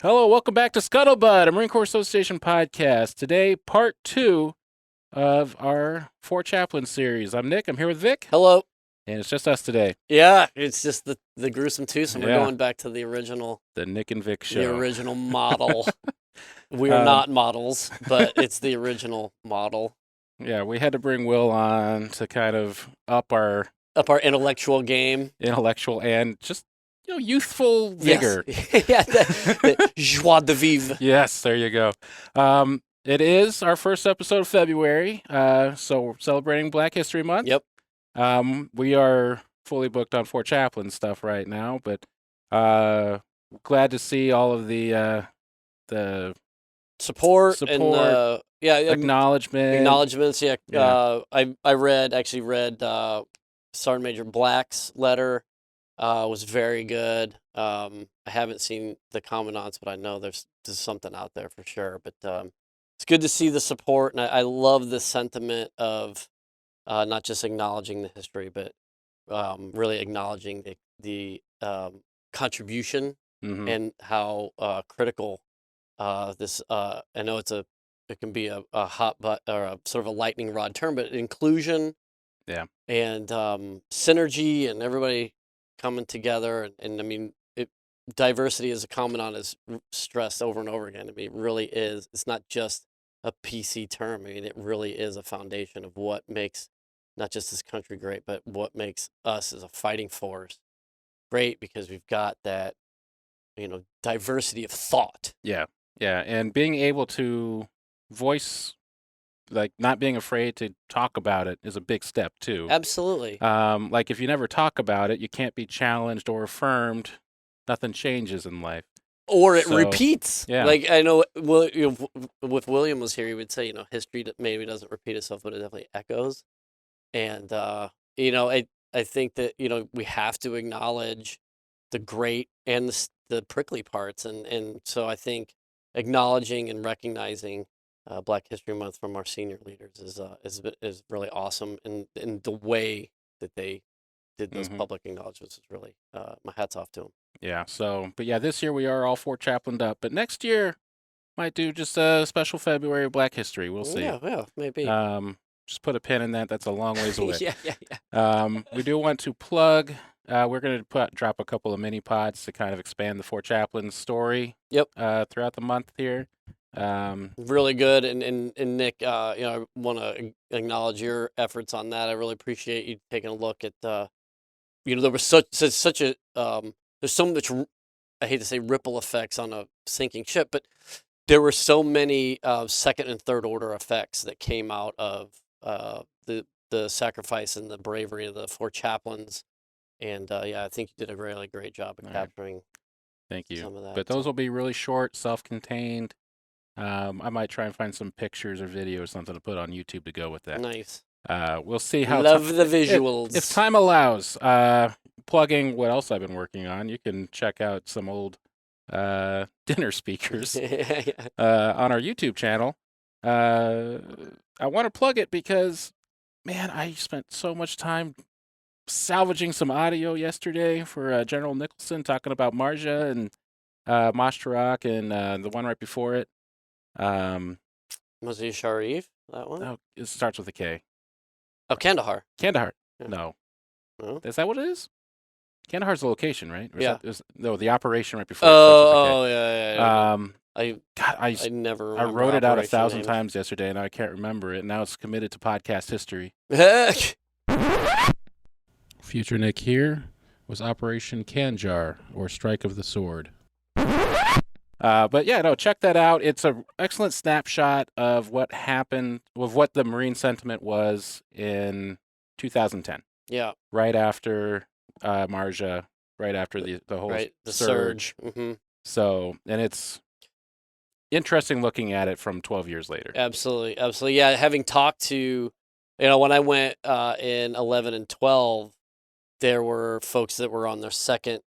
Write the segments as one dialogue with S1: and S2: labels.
S1: Hello, welcome back to Scuttlebutt, a Marine Corps Association podcast. Today, part 2 of our 4 Chaplain series. I'm Nick. I'm here with Vic.
S2: Hello.
S1: And it's just us today.
S2: Yeah, it's just the gruesome twosome. We're
S1: Yeah.
S2: going back to the original,
S1: The Nick and Vic show.
S2: the original model. We are not models, but it's the original model.
S1: Yeah, we had to bring Will on to kind of up our
S2: intellectual game.
S1: Intellectual and just, youthful vigor.
S2: Yes. Yeah, the joie de vivre.
S1: Yes, there you go. It is our first episode of February, so we're celebrating Black History Month.
S2: Yep.
S1: We are fully booked on 4 Chaplain stuff right now, but glad to see all of the
S2: support and
S1: acknowledgments.
S2: Yeah. I read Sergeant Major Black's letter. Was very good. I haven't seen the commandant's, but I know there's something out there for sure. But it's good to see the support, and I love the sentiment of not just acknowledging the history, but really acknowledging the contribution and how critical this. I know it can be a hot butt or a sort of a lightning rod term, but inclusion, and synergy, and everybody coming together, and I mean, diversity as a commandant is stressed over and over again. I mean, it really is. It's not just a PC term. I mean, it really is a foundation of what makes not just this country great, but what makes us as a fighting force great, because we've got that, diversity of thought.
S1: Yeah, and being able to voice, like not being afraid to talk about it, is a big step too.
S2: Absolutely.
S1: Like if you never talk about it, you can't be challenged or affirmed. Nothing changes in life.
S2: Or it repeats.
S1: Yeah.
S2: Like I know, with William was here, he would say, history maybe doesn't repeat itself, but it definitely echoes. And I think that we have to acknowledge the great and the prickly parts, and so I think acknowledging and recognizing Black History Month from our senior leaders is really awesome, and the way that they did those public acknowledgments is really my hat's off to them.
S1: Yeah. So, but yeah, this year we are all 4 chaplained up, but next year might do just a special February of Black History. We'll see.
S2: Yeah, maybe.
S1: Just put a pin in that. That's a long ways away.
S2: Yeah.
S1: We do want to plug. We're going to drop a couple of mini pods to kind of expand the 4 chaplains story.
S2: Yep.
S1: Throughout the month here.
S2: Really good, and Nick, I want to acknowledge your efforts on that. I really appreciate you taking a look at. There was such a there's so much. I hate to say ripple effects on a sinking ship, but there were so many second and third order effects that came out of the sacrifice and the bravery of the 4 chaplains, and I think you did a really great job of capturing.
S1: Thank you.
S2: Some of that.
S1: But those will be really short, self-contained. I might try and find some pictures or video or something to put on YouTube to go with that.
S2: Nice.
S1: We'll see how.
S2: Love the visuals.
S1: If time allows. Plugging what else I've been working on. You can check out some old dinner speakers on our YouTube channel. I want to plug it because, man, I spent so much time salvaging some audio yesterday for General Nicholson talking about Marja and Mashtarak, and the one right before it.
S2: Mazir Sharif, that one?
S1: Oh, it starts with a K.
S2: Oh, Kandahar.
S1: Kandahar.
S2: Yeah.
S1: No. Is
S2: No?
S1: that what it is? Kandahar's the location, right? Or
S2: Yeah.
S1: the operation right before.
S2: Oh, yeah.
S1: I
S2: never
S1: I
S2: remember
S1: wrote it out 1,000
S2: names.
S1: times yesterday, and I can't remember it. And now it's committed to podcast history. Future Nick here was Operation Kanjar, or Strike of the Sword. But yeah, no, check that out. It's an excellent snapshot of what happened, of what the Marine sentiment was in 2010.
S2: Yeah.
S1: Right after Marja, right after the whole
S2: surge.
S1: So, and it's interesting looking at it from 12 years later.
S2: Absolutely. Yeah, having talked to, when I went in 11 and 12, there were folks that were on their second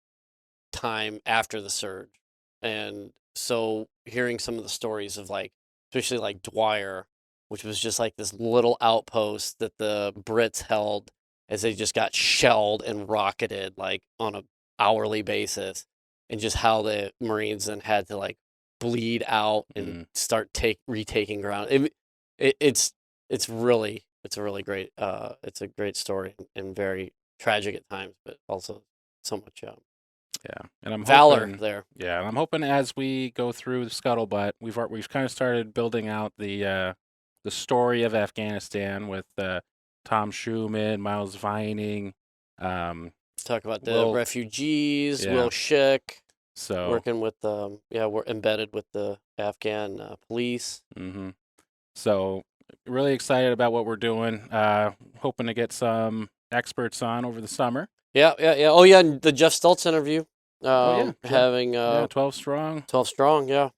S2: time after the surge. And so hearing some of the stories of especially like Dwyer, which was just like this little outpost that the Brits held as they just got shelled and rocketed like on a hourly basis, and just how the Marines then had to like bleed out and start retaking ground. It's a really great it's a great story and very tragic at times, but also so much
S1: and I'm
S2: valor
S1: hoping,
S2: there.
S1: Yeah, and I'm hoping as we go through the Scuttlebutt, we've kind of started building out the story of Afghanistan with Tom Schumann, Miles Vining.
S2: Talk about the refugees, Will Schick.
S1: So
S2: working with we're embedded with the Afghan police.
S1: So really excited about what we're doing. Hoping to get some experts on over the summer.
S2: Yeah. Oh yeah, and the Jeff Stultz interview. Having
S1: 12 strong.
S2: 12 strong, yeah.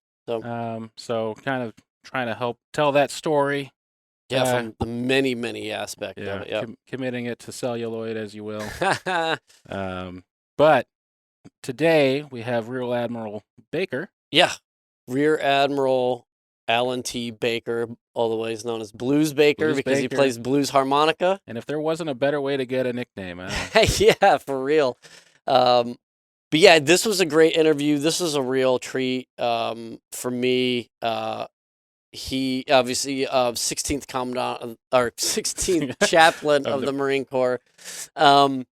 S1: So kind of trying to help tell that story.
S2: Yeah, from the many aspects of it. Yeah,
S1: committing it to celluloid as you will. But today we have Rear Admiral Baker.
S2: Yeah, Rear Admiral Alan T. Baker, always known as Blues Baker, because he plays blues harmonica.
S1: And if there wasn't a better way to get a nickname,
S2: yeah, for real. But yeah, this was a great interview. This was a real treat for me. He obviously 16th Commandant or 16th Chaplain of the Marine Corps, and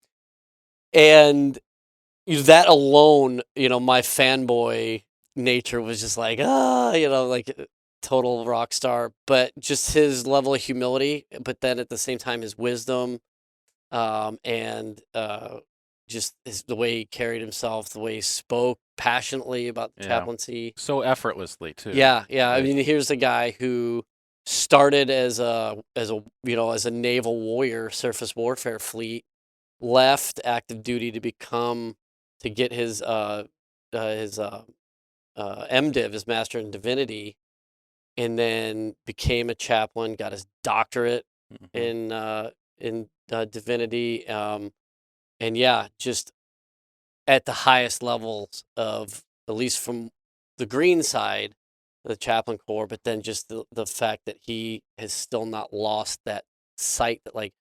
S2: that alone, my fanboy nature was just like like total rock star. But just his level of humility, but then at the same time his wisdom, and just the way he carried himself, the way he spoke passionately about chaplaincy,
S1: so effortlessly too.
S2: Yeah. I mean, here's a guy who started as a naval warrior, surface warfare fleet, left active duty to get his MDiv, his Master in Divinity, and then became a chaplain, got his doctorate in divinity, and yeah, just at the highest levels of, at least from the green side, the Chaplain Corps, but then just the fact that he has still not lost that sight that, like,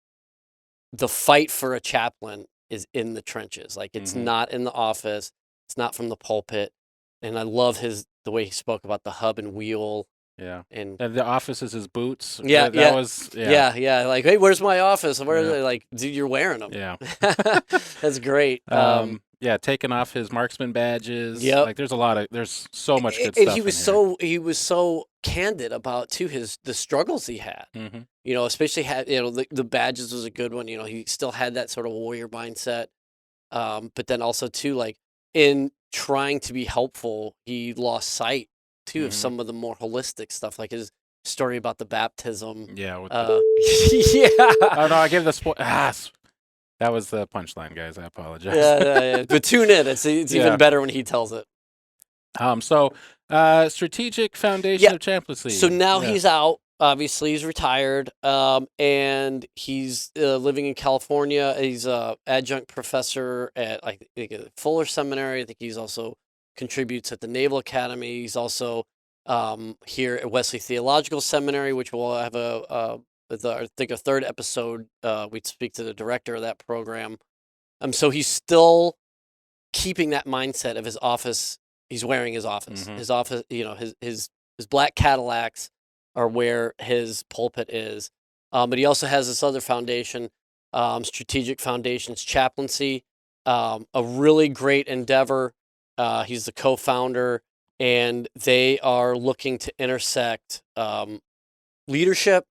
S2: the fight for a chaplain is in the trenches. Like, it's not in the office, it's not from the pulpit. And I love the way he spoke about the hub and wheel.
S1: Yeah, and the office is his boots.
S2: Yeah,
S1: yeah.
S2: Like, hey, where's my office? Where is it? Like, dude, you're wearing them.
S1: Yeah,
S2: that's great.
S1: Taking off his marksman badges.
S2: Yep.
S1: Like, there's so much good
S2: and
S1: stuff.
S2: He was so candid about too the struggles he had. Especially the badges was a good one. He still had that sort of warrior mindset. But then also too, like, in trying to be helpful, he lost sight too of some of the more holistic stuff, like his story about the baptism.
S1: Yeah.
S2: Yeah.
S1: Oh no, I gave the that was the punchline, guys. I apologize.
S2: Yeah. But tune in. It's even better when he tells it.
S1: Strategic Foundation of Chaplaincy.
S2: So now he's out. Obviously, he's retired, and he's living in California. He's an adjunct professor at, I think, Fuller Seminary. I think he's also contributes at the Naval Academy. He's also here at Wesley Theological Seminary, which we'll have I think a third episode. We'd speak to the director of that program. So he's still keeping that mindset of his office. He's wearing his office. His office, his black Cadillacs are where his pulpit is. But he also has this other foundation, Strategic Foundations Chaplaincy, a really great endeavor. He's the co-founder, and they are looking to intersect leadership,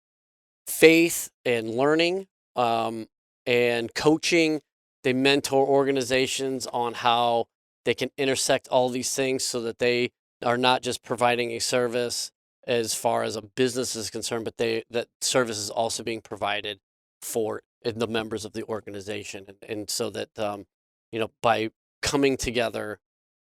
S2: faith, and learning, and coaching. They mentor organizations on how they can intersect all these things so that they are not just providing a service as far as a business is concerned, but that service is also being provided for the members of the organization, and so that by coming together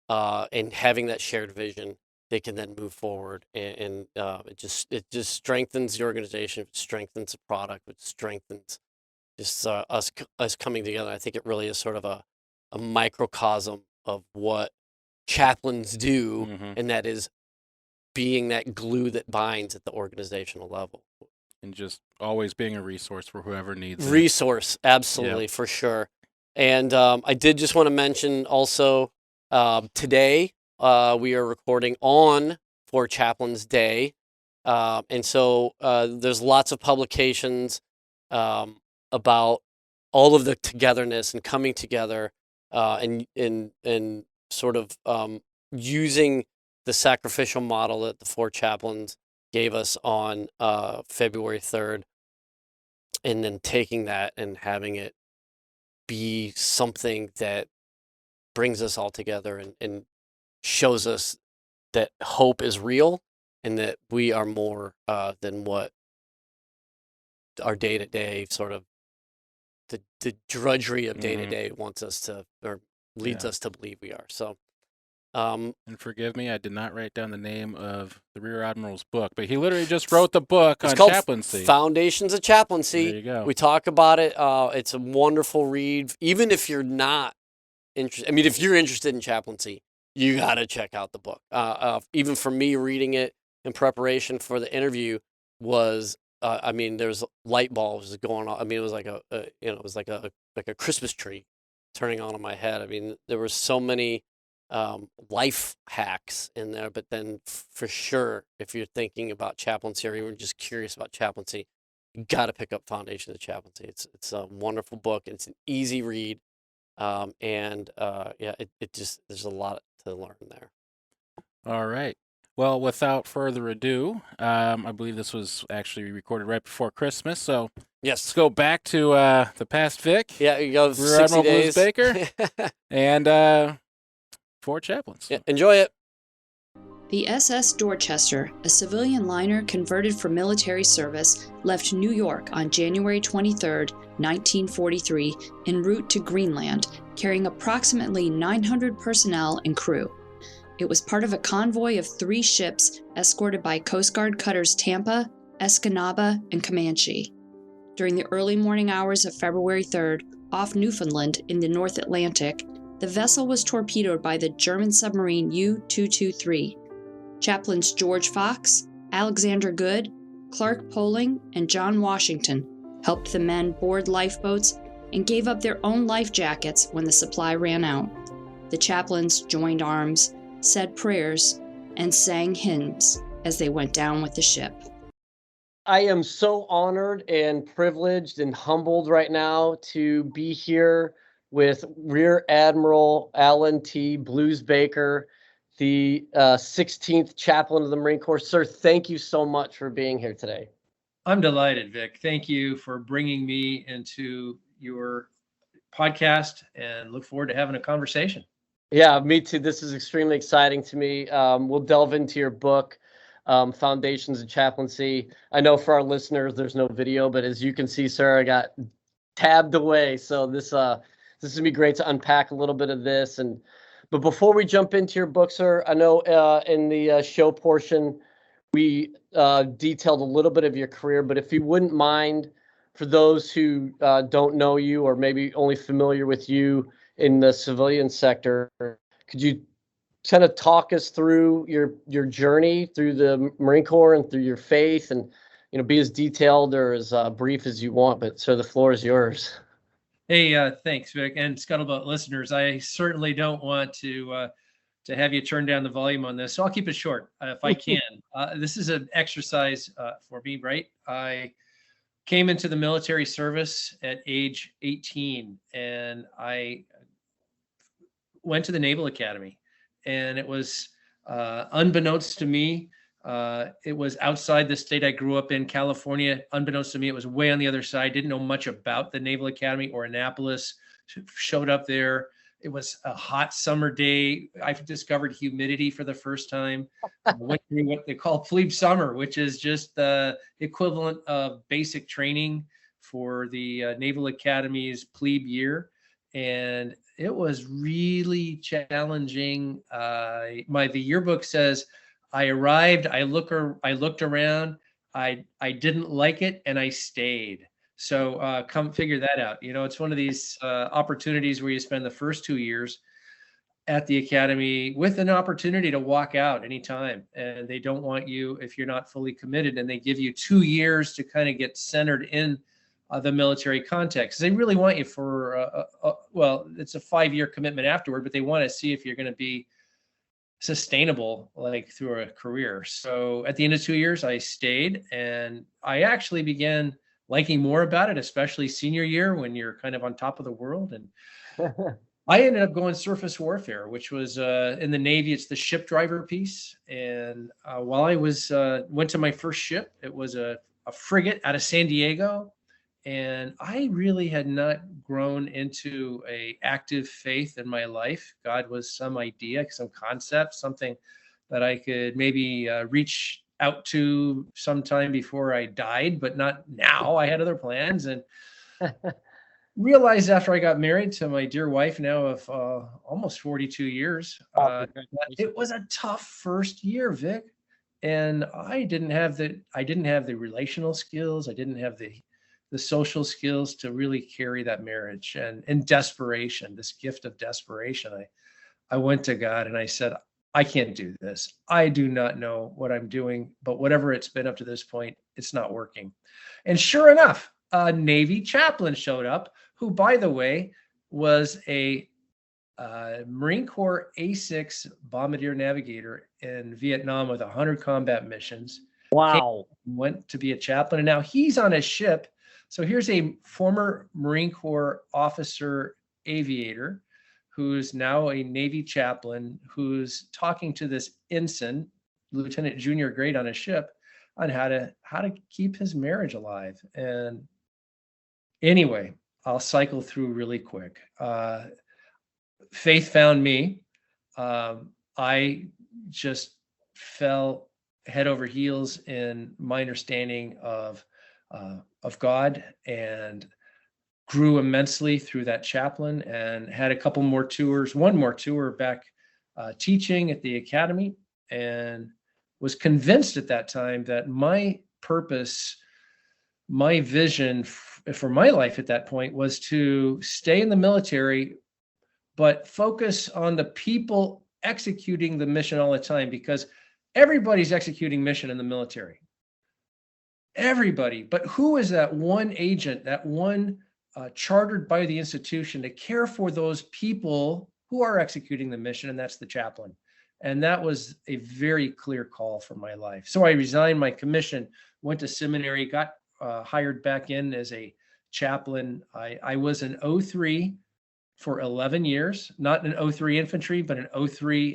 S2: and having that shared vision, they can then move forward, and it just strengthens the organization, it strengthens the product, it strengthens just us coming together. I think it really is sort of a microcosm of what chaplains do, and that is being that glue that binds at the organizational level.
S1: And just always being a resource for whoever needs it.
S2: Resource, absolutely, for sure. And I did just want to mention also, today we are recording on for Chaplains Day. And so there's lots of publications about all of the togetherness and coming together and sort of using the sacrificial model that the four chaplains gave us on February 3rd, and then taking that and having it be something that brings us all together and shows us that hope is real and that we are more than what our day-to-day sort of the drudgery of day-to-day wants us to, or leads us to believe we are. So
S1: and forgive me, I did not write down the name of the Rear Admiral's book, but he literally just wrote the book on chaplaincy.
S2: Foundations of Chaplaincy.
S1: There you go.
S2: We talk about it. It's a wonderful read. Even if you're not interested, I mean, if you're interested in chaplaincy, you got to check out the book. Even for me, reading it in preparation for the interview was, I mean, there's light bulbs going on. I mean, it was like it was like a Christmas tree turning on in my head. I mean, there were so many life hacks in there, but then for sure, if you're thinking about chaplaincy or you're just curious about chaplaincy, you got to pick up Foundation of Chaplaincy. It's a wonderful book. And it's an easy read. Yeah, it just, there's a lot to learn there.
S1: All right. Well, without further ado, I believe this was actually recorded right before Christmas. So
S2: yes,
S1: let's go back to the past, Vic.
S2: Yeah, you go
S1: Rear
S2: 60
S1: Admiral
S2: days.
S1: Blues Baker and four chaplains.
S2: Yeah, enjoy it.
S3: The Ss Dorchester, a civilian liner converted for military service, left New York on January 23, 1943, en route to Greenland, carrying approximately 900 personnel and crew. It was part of a convoy of 3 ships escorted by Coast Guard cutters Tampa, Escanaba, and Comanche. During the early morning hours of February 3rd, off Newfoundland in the North Atlantic, the vessel was torpedoed by the German submarine U-223. Chaplains George Fox, Alexander Good, Clark Poling, and John Washington helped the men board lifeboats and gave up their own life jackets when the supply ran out. The chaplains joined arms, said prayers, and sang hymns as they went down with the ship.
S2: I am so honored and privileged and humbled right now to be here with Rear Admiral Alan T. Blues Baker, the 16th Chaplain of the Marine Corps. Sir, thank you so much for being here today.
S4: I'm delighted, Vic. Thank you for bringing me into your podcast and look forward to having a conversation.
S2: Yeah, me too. This is extremely exciting to me. We'll delve into your book, Foundations of Chaplaincy. I know for our listeners, there's no video, but as you can see, sir, I got tabbed away. So this is gonna be great to unpack a little bit of this. But before we jump into your book, sir, I know in the show portion, we detailed a little bit of your career, but if you wouldn't mind, for those who don't know you or maybe only familiar with you in the civilian sector, could you kind of talk us through your journey through the Marine Corps and through your faith, and be as detailed or as brief as you want, but sir, the floor is yours.
S4: Hey, thanks, Vic, and Scuttlebutt listeners. I certainly don't want to have you turn down the volume on this, so I'll keep it short if I can. This is an exercise for me, right? I came into the military service at age 18, and I went to the Naval Academy, and it was unbeknownst to me. It was outside the state I grew up in, California. Unbeknownst to me, it was way on the other side. Didn't know much about the Naval Academy or Annapolis. Showed up there. It was a hot summer day. I discovered humidity for the first time. Went through what they call plebe summer, which is just the equivalent of basic training for the Naval Academy's plebe year. And it was really challenging. The yearbook says, I arrived, I looked around, I didn't like it, and I stayed. So come figure that out. It's one of these opportunities where you spend the first 2 years at the academy with an opportunity to walk out anytime. And they don't want you if you're not fully committed, and they give you 2 years to kind of get centered in the military context. They really want you for, well, it's a 5-year commitment afterward, but they want to see if you're going to be sustainable like through a career. So at the end of 2 years, I stayed, and I actually began liking more about it, especially senior year when you're kind of on top of the world. And I ended up going surface warfare, which was in the Navy. It's the ship driver piece. And while I was went to my first ship, it was a frigate out of San Diego. And I really had not grown into a active faith in my life. God was some idea, some concept, something that I could maybe reach out to sometime before I died, but not now. I had other plans, and realized after I got married to my dear wife now of almost 42 years, it was a tough first year, Vic. And I didn't have the relational skills. I didn't have the social skills to really carry that marriage. And in desperation, this gift of desperation, I went to God and I said, I can't do this. I do not know what I'm doing, but whatever it's been up to this point, it's not working. And sure enough, a Navy chaplain showed up, who, by the way, was a Marine Corps A6 bombardier navigator in Vietnam with 100 combat missions.
S5: Wow.
S4: Went to be a chaplain, and now he's on a ship. So here's a former Marine Corps officer aviator who's now a Navy chaplain, who's talking to this ensign, lieutenant junior grade on a ship, on how to keep his marriage alive. And anyway, I'll cycle through really quick. Faith found me. I just fell head over heels in my understanding of God, and grew immensely through that chaplain, and had a couple more tours, one more tour back teaching at the academy, and was convinced at that time that my purpose, my vision for my life at that point was to stay in the military, but focus on the people executing the mission all the time, because everybody's executing mission in the military. Everybody. But who is that one agent, that one chartered by the institution to care for those people who are executing the mission? And that's the chaplain. And that was a very clear call for my life. So I resigned my commission, went to seminary, got hired back in as a chaplain. I was an 03 for 11 years, not an 03 infantry, but an 03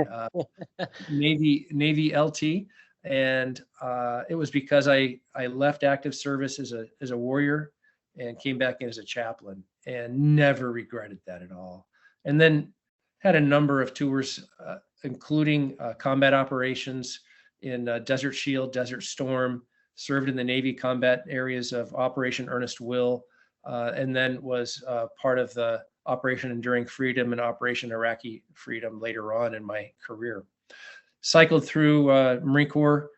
S4: Navy LT. And it was because I left active service as a warrior and came back in as a chaplain, and never regretted that at all. And then had a number of tours, including combat operations in Desert Shield, Desert Storm, served in the Navy combat areas of Operation Earnest Will, and then was part of the Operation Enduring Freedom and Operation Iraqi Freedom later on in my career. Cycled through Marine Corps,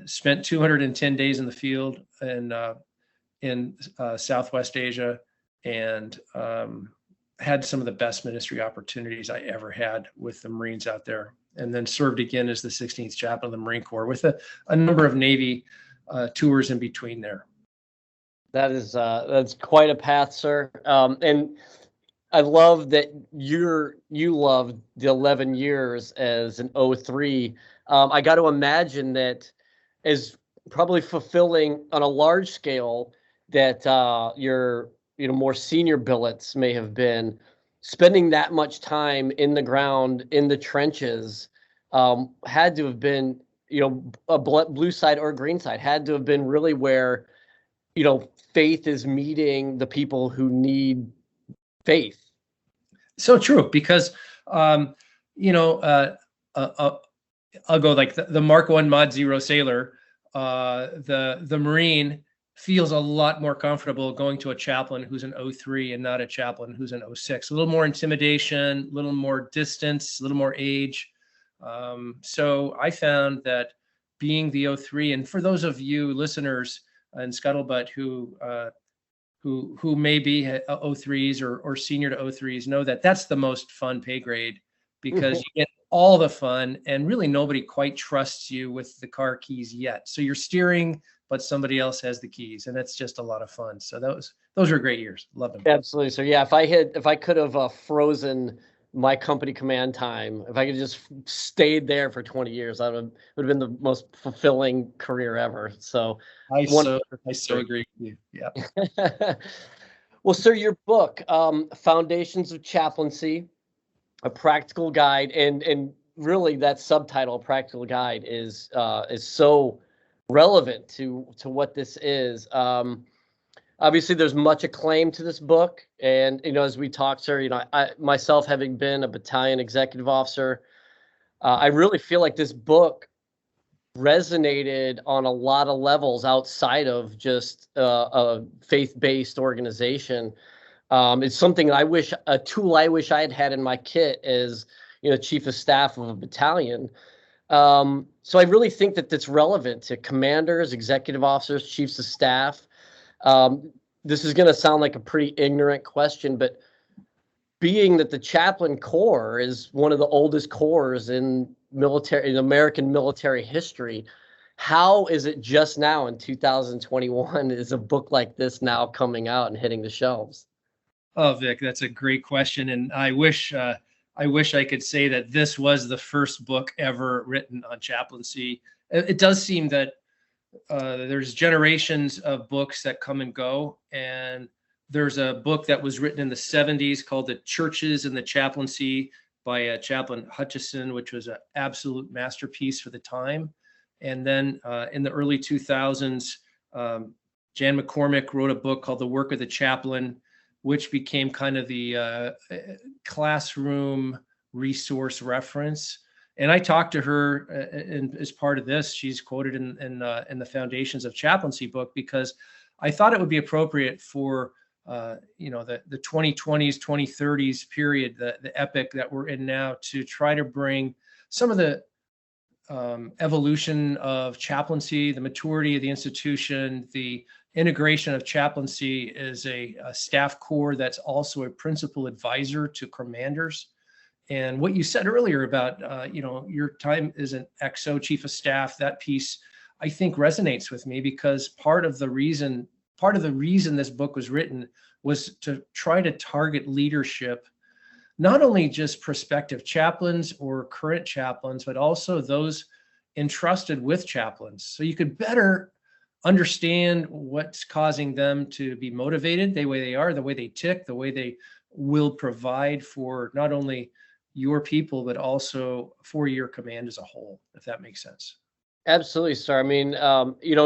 S4: spent 210 days in the field in Southwest Asia, and had some of the best ministry opportunities I ever had with the Marines out there. And then served again as the 16th chaplain of the Marine Corps with a number of Navy tours in between there.
S5: That's quite a path, sir. And I love that you loved the 11 years as an 03. I got to imagine that as probably fulfilling on a large scale that your more senior billets may have been. Spending that much time in the ground, in the trenches, had to have been, a blue side or green side, had to have been really where, faith is meeting the people who need faith.
S4: So true, because I'll go like the Mark 1 Mod 0 sailor, the Marine feels a lot more comfortable going to a chaplain who's an 03 and not a chaplain who's an 06. A little more intimidation, a little more distance, a little more age. So I found that being the 03, and for those of you listeners in Scuttlebutt who may be 03s or senior to 03s, know that that's the most fun pay grade, because you get all the fun, and really nobody quite trusts you with the car keys yet. So you're steering, but somebody else has the keys, and it's just a lot of fun. So those were great years. Love them.
S5: Absolutely. So yeah, if I could have frozen my company command time, if I could just stayed there for 20 years, that would have been the most fulfilling career ever. So
S4: I so
S5: 100%.
S4: agree with you. Yeah.
S5: Well, sir, your book, Foundations of Chaplaincy, a practical guide, and really that subtitle, a practical guide, is so relevant to what this is. Obviously, there's much acclaim to this book, and as we talked, sir, I myself, having been a battalion executive officer, I really feel like this book resonated on a lot of levels outside of just a faith-based organization. It's something a tool I wish I had had in my kit as chief of staff of a battalion. So I really think that that's relevant to commanders, executive officers, chiefs of staff. This is going to sound like a pretty ignorant question, but being that the Chaplain Corps is one of the oldest corps in American military history, how is it just now in 2021 is a book like this now coming out and hitting the shelves?
S4: Oh, Vic, that's a great question, and I wish I could say that this was the first book ever written on chaplaincy. It does seem that there's generations of books that come and go, and there's a book that was written in the 70s called The Churches and the Chaplaincy by Chaplain Hutchison, which was an absolute masterpiece for the time. And then in the early 2000s, Jan McCormick wrote a book called The Work of the Chaplain, which became kind of the classroom resource reference. And I talked to her as part of this. She's quoted in the Foundations of Chaplaincy book, because I thought it would be appropriate for the 2020s, 2030s period, the epic that we're in now, to try to bring some of the evolution of chaplaincy, the maturity of the institution, the integration of chaplaincy as a staff corps that's also a principal advisor to commanders. And what you said earlier about, your time as an XO chief of staff, that piece, I think resonates with me, because part of the reason this book was written was to try to target leadership, not only just prospective chaplains or current chaplains, but also those entrusted with chaplains. So you could better understand what's causing them to be motivated the way they are, the way they tick, the way they will provide for not only your people, but also for your command as a whole, if that makes sense.
S5: Absolutely, sir. I mean, we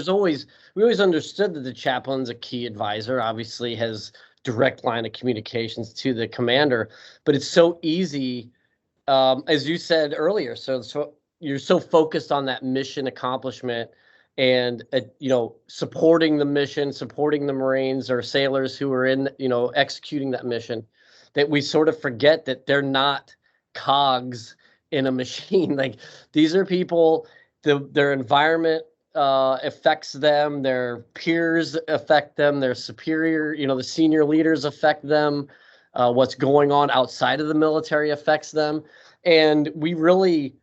S5: always understood that the chaplain's a key advisor, obviously has direct line of communications to the commander, but it's so easy, as you said earlier. So you're so focused on that mission accomplishment and, supporting the mission, supporting the Marines or sailors who are in, executing that mission, that we sort of forget that they're not cogs in a machine. Like, these are people, their environment affects them, their peers affect them, their superior, the senior leaders affect them, what's going on outside of the military affects them. And we really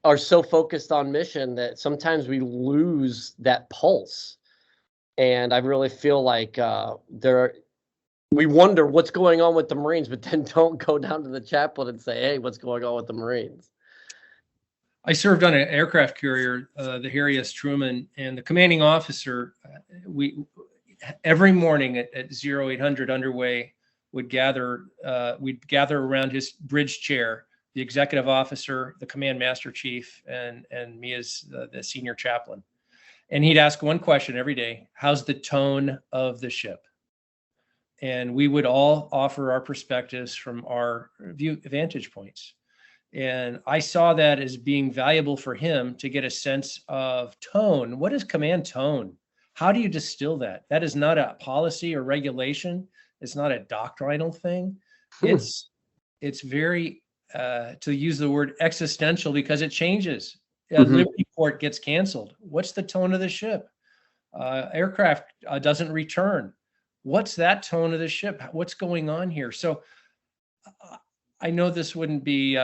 S5: are so focused on mission that sometimes we lose that pulse. And I really feel like we wonder what's going on with the Marines, but then don't go down to the chaplain and say, hey, what's going on with the Marines?
S4: I served on an aircraft carrier, the Harry S. Truman, and the commanding officer, every morning at 0800 underway we'd gather around his bridge chair, the executive officer, the command master chief, and me as the senior chaplain. And he'd ask one question every day: how's the tone of the ship? And we would all offer our perspectives from our vantage points. And I saw that as being valuable for him to get a sense of tone. What is command tone? How do you distill that? That is not a policy or regulation. It's not a doctrinal thing. It's very, to use the word existential, because it changes. Libertyport gets canceled. What's the tone of the ship? Aircraft doesn't return. What's that tone of the ship? What's going on here? So I know this wouldn't be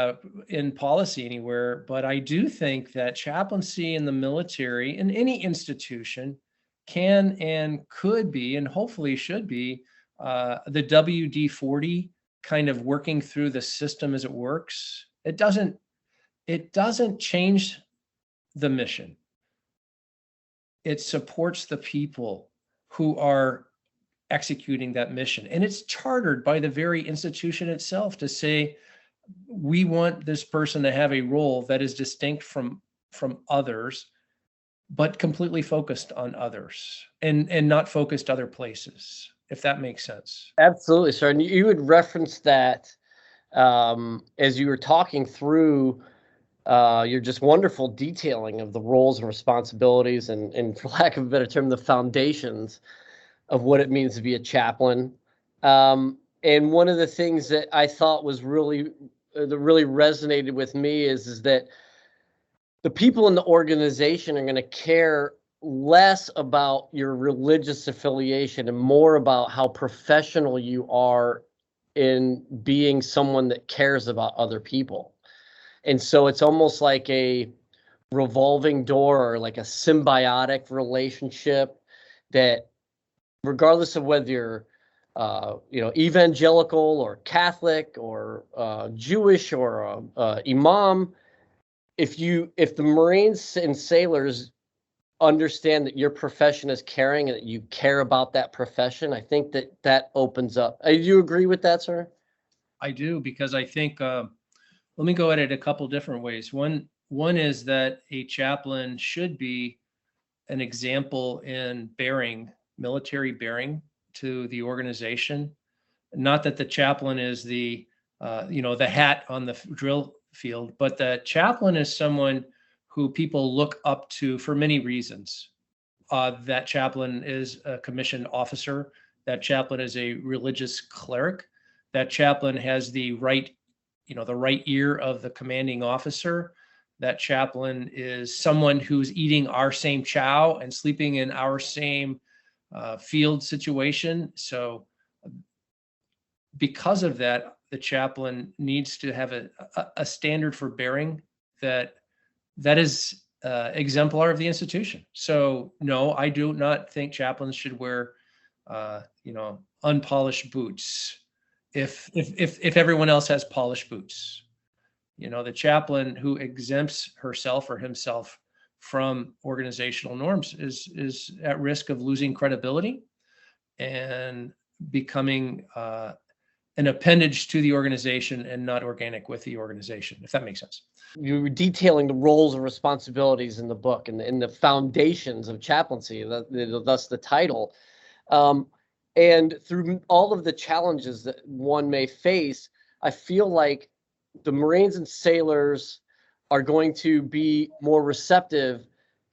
S4: in policy anywhere, but I do think that chaplaincy in the military, in any institution, can and could be, and hopefully should be, the WD-40 kind of working through the system as it works, it doesn't change the mission. It supports the people who are executing that mission. And it's chartered by the very institution itself to say, we want this person to have a role that is distinct from others, but completely focused on others and not focused other places, if that makes sense.
S5: Absolutely, sir. And you would reference that as you were talking through your just wonderful detailing of the roles and responsibilities and for lack of a better term, the foundations of what it means to be a chaplain. And one of the things that I thought was really resonated with me is that the people in the organization are going to care less about your religious affiliation and more about how professional you are in being someone that cares about other people. And so it's almost like a revolving door or like a symbiotic relationship that regardless of whether you're evangelical or Catholic or Jewish or imam, if the Marines and sailors understand that your profession is caring and that you care about that profession, I think that opens up. Do you agree with that, sir?
S4: I do, because I think, let me go at it a couple different ways. One is that a chaplain should be an example in military bearing to the organization. Not that the chaplain is the hat on the drill field, but the chaplain is someone who people look up to for many reasons. That chaplain is a commissioned officer. That chaplain is a religious cleric. That chaplain has the right ear of the commanding officer. That chaplain is someone who's eating our same chow and sleeping in our same field situation. So because of that, the chaplain needs to have a standard for bearing that is exemplar of the institution. So no, I do not think chaplains should wear unpolished boots if everyone else has polished boots. The chaplain who exempts herself or himself from organizational norms is at risk of losing credibility and becoming an appendage to the organization and not organic with the organization, if that makes sense.
S5: You were detailing the roles and responsibilities in the book and the foundations of chaplaincy, thus the title. And through all of the challenges that one may face, I feel like the Marines and sailors are going to be more receptive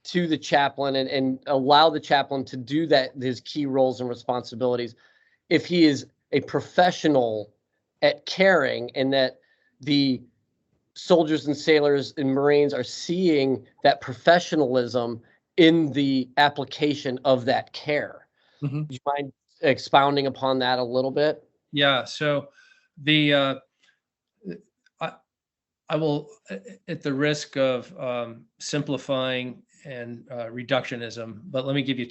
S5: to the chaplain and allow the chaplain to do his key roles and responsibilities if he is a professional at caring, and that the soldiers and sailors and Marines are seeing that professionalism in the application of that care. Mm-hmm. Do you mind expounding upon that a little bit?
S4: Yeah. So I will, at the risk of simplifying and reductionism, but let me give you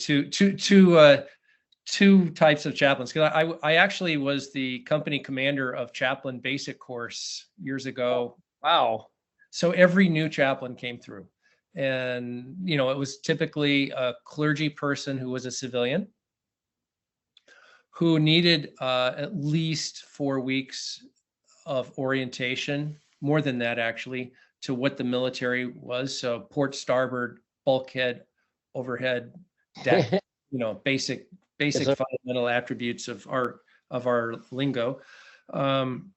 S4: two types of chaplains, because I actually was the company commander of chaplain basic course years ago.
S5: Wow.
S4: So every new chaplain came through, and it was typically a clergy person who was a civilian who needed at least 4 weeks of orientation, more than that actually, to what the military was. So port, starboard, bulkhead, overhead, deck, basic fundamental attributes of our lingo. And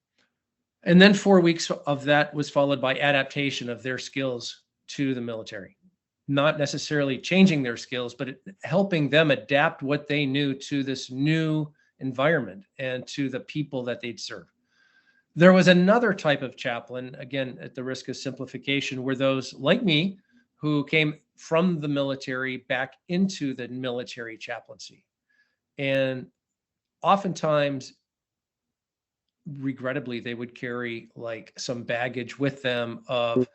S4: then 4 weeks of that was followed by adaptation of their skills to the military. Not necessarily changing their skills, but helping them adapt what they knew to this new environment and to the people that they'd serve. There was another type of chaplain, again, at the risk of simplification, were those like me who came from the military back into the military chaplaincy. And oftentimes, regrettably, they would carry like some baggage with them of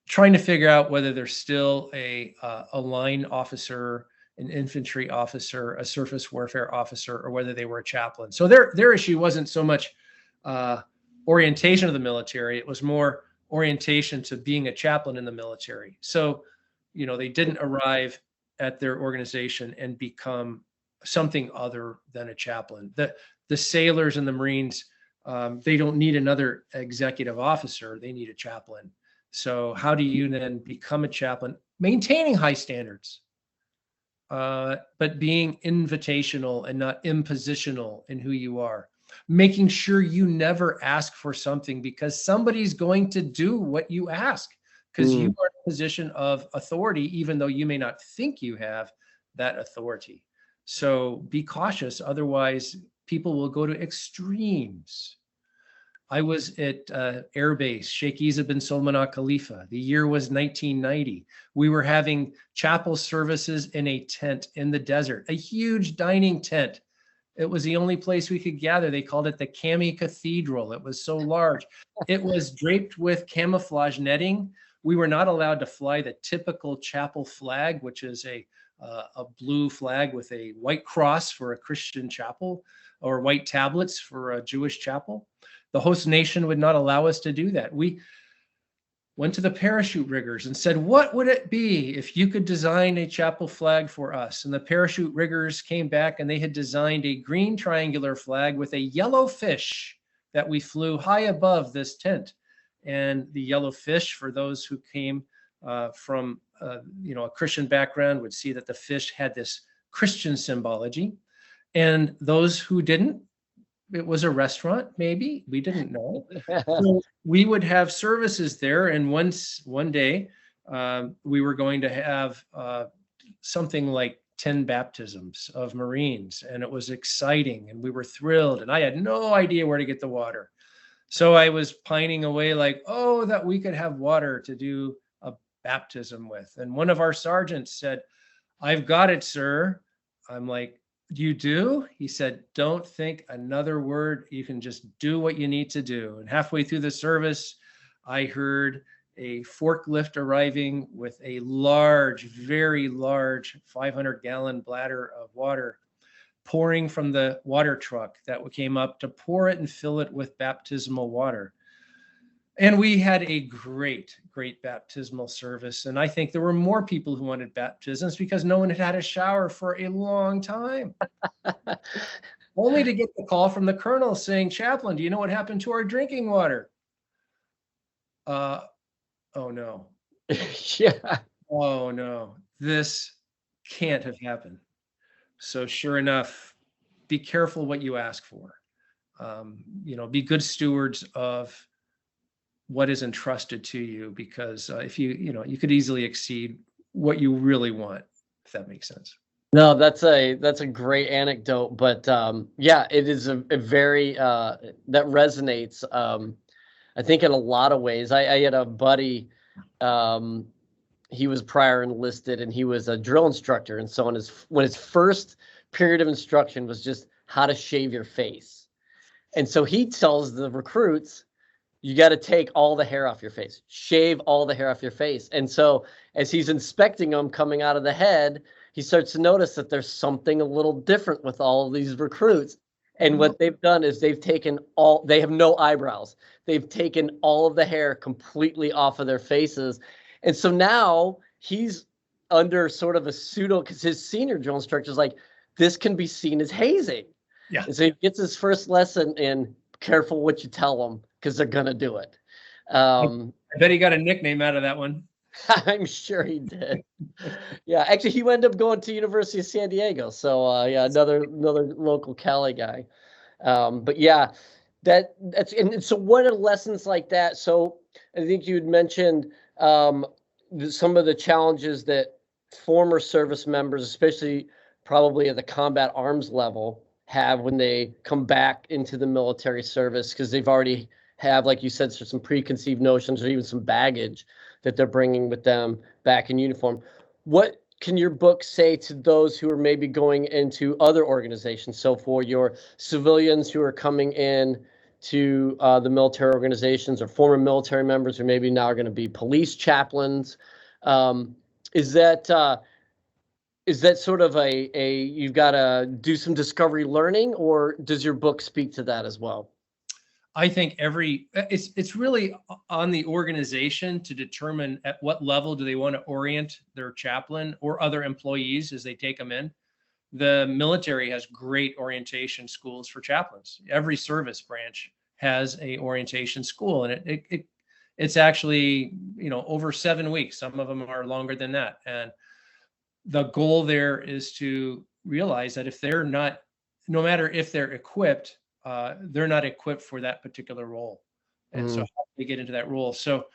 S4: trying to figure out whether they're still a line officer, an infantry officer, a surface warfare officer, or whether they were a chaplain. So their issue wasn't so much orientation of the military. It was more orientation to being a chaplain in the military. So, they didn't arrive at their organization and become something other than a chaplain. The sailors and the Marines, they don't need another executive officer. They need a chaplain. So how do you then become a chaplain? Maintaining high standards, but being invitational and not impositional in who you are. Making sure you never ask for something because somebody's going to do what you ask because you are in a position of authority, even though you may not think you have that authority. So be cautious. Otherwise, people will go to extremes. I was at Air Base, Sheikh Isa bin Salman Al Khalifa. The year was 1990. We were having chapel services in a tent in the desert, a huge dining tent. It was the only place we could gather. They called it the Cami Cathedral. It was so large. It was draped with camouflage netting. We were not allowed to fly the typical chapel flag, which is a blue flag with a white cross for a Christian chapel or white tablets for a Jewish chapel. The host nation would not allow us to do that. We went to the parachute riggers and said, what would it be if you could design a chapel flag for us? And the parachute riggers came back and they had designed a green triangular flag with a yellow fish that we flew high above this tent. And the yellow fish, for those who came from a Christian background, would see that the fish had this Christian symbology. And those who didn't, it was a restaurant, maybe, we didn't know. So we would have services there. And one day we were going to have something like 10 baptisms of Marines. And it was exciting and we were thrilled. And I had no idea where to get the water. So I was pining away like, that we could have water to do a baptism with. And one of our sergeants said, I've got it, sir. I'm like, you do? He said, don't think another word. You can just do what you need to do. And halfway through the service, I heard a forklift arriving with a large, very large 500-gallon bladder of water pouring from the water truck that came up to pour it and fill it with baptismal water. And we had a great, great baptismal service. And I think there were more people who wanted baptisms because no one had had a shower for a long time. Only to get the call from the colonel saying, Chaplain, do you know what happened to our drinking water? Oh, no.
S5: Yeah.
S4: Oh, no. This can't have happened. So sure enough, be careful what you ask for. Be good stewards of what is entrusted to you, because if you could easily exceed what you really want, if that makes sense.
S5: No, that's a great anecdote, but it is a very that resonates. I think in a lot of ways. I had a buddy, he was prior enlisted and he was a drill instructor, and so when his first period of instruction was just how to shave your face, and so he tells the recruits, you got to take all the hair off your face, shave all the hair off your face. And so as he's inspecting them coming out of the head, he starts to notice that there's something a little different with all of these recruits. And what they've done is they have no eyebrows. They've taken all of the hair completely off of their faces. And so now he's under sort of a pseudo, because his senior drill instructor is like, this can be seen as hazing.
S4: Yeah.
S5: And so he gets his first lesson in careful what you tell them, because they're going to do it.
S4: I bet he got a nickname out of that one.
S5: I'm sure he did. Yeah, actually, he ended up going to University of San Diego. So, another local Cali guy. But yeah, that's and so what are lessons like that? So I think you had mentioned some of the challenges that former service members, especially probably at the combat arms level, have when they come back into the military service, because they've already have, like you said, some preconceived notions or even some baggage that they're bringing with them back in uniform. What can your book say to those who are maybe going into other organizations? So for your civilians who are coming in to the military organizations, or former military members who maybe now are going to be police chaplains, is that sort of a you've got to do some discovery learning, or does your book speak to that as well?
S4: I think it's really on the organization to determine at what level do they want to orient their chaplain or other employees as they take them in. The military has great orientation schools for chaplains. Every service branch has a orientation school, and it's actually, over 7 weeks. Some of them are longer than that. And the goal there is to realize that if they're not, no matter if they're equipped, they're not equipped for that particular role. And so how do they get into that role? So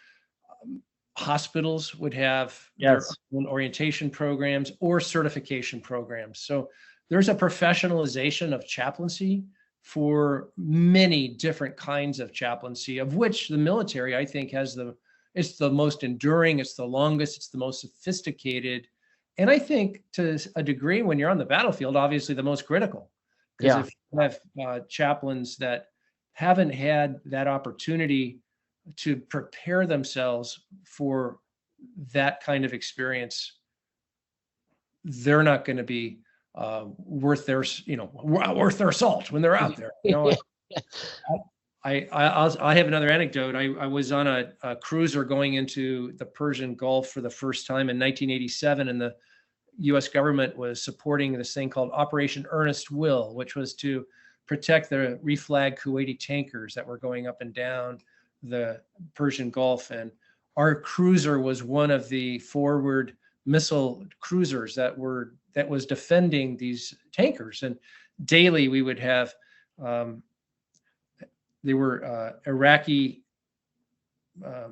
S4: hospitals would have their own orientation programs or certification programs. So there's a professionalization of chaplaincy for many different kinds of chaplaincy, of which the military, I think, it's the most enduring, it's the longest, it's the most sophisticated. And I think to a degree, when you're on the battlefield, obviously the most critical. Because if you have chaplains that haven't had that opportunity to prepare themselves for that kind of experience, they're not going to be worth their salt when they're out there. I have another anecdote. I was on a cruiser going into the Persian Gulf for the first time in 1987, and the U.S. government was supporting this thing called Operation Earnest Will, which was to protect the reflagged Kuwaiti tankers that were going up and down the Persian Gulf. And our cruiser was one of the forward missile cruisers that was defending these tankers. And daily we would have, they were Iraqi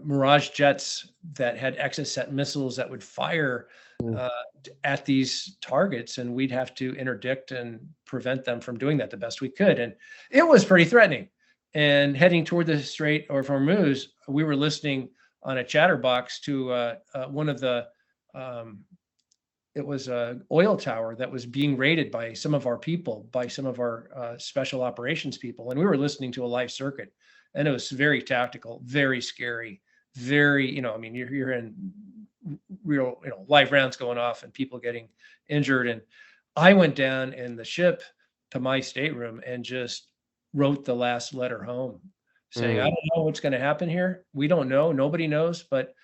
S4: Mirage jets that had Exocet missiles that would fire at these targets, and we'd have to interdict and prevent them from doing that the best we could. And it was pretty threatening. And heading toward the Strait of Hormuz, we were listening on a chatterbox to one of the, it was an oil tower that was being raided by some of our people, by some of our special operations people. And we were listening to a live circuit, and it was very tactical, very scary, very, you're in real, live rounds going off and people getting injured. And I went down in the ship to my stateroom and just wrote the last letter home saying, I don't know what's going to happen here. We don't know. Nobody knows. But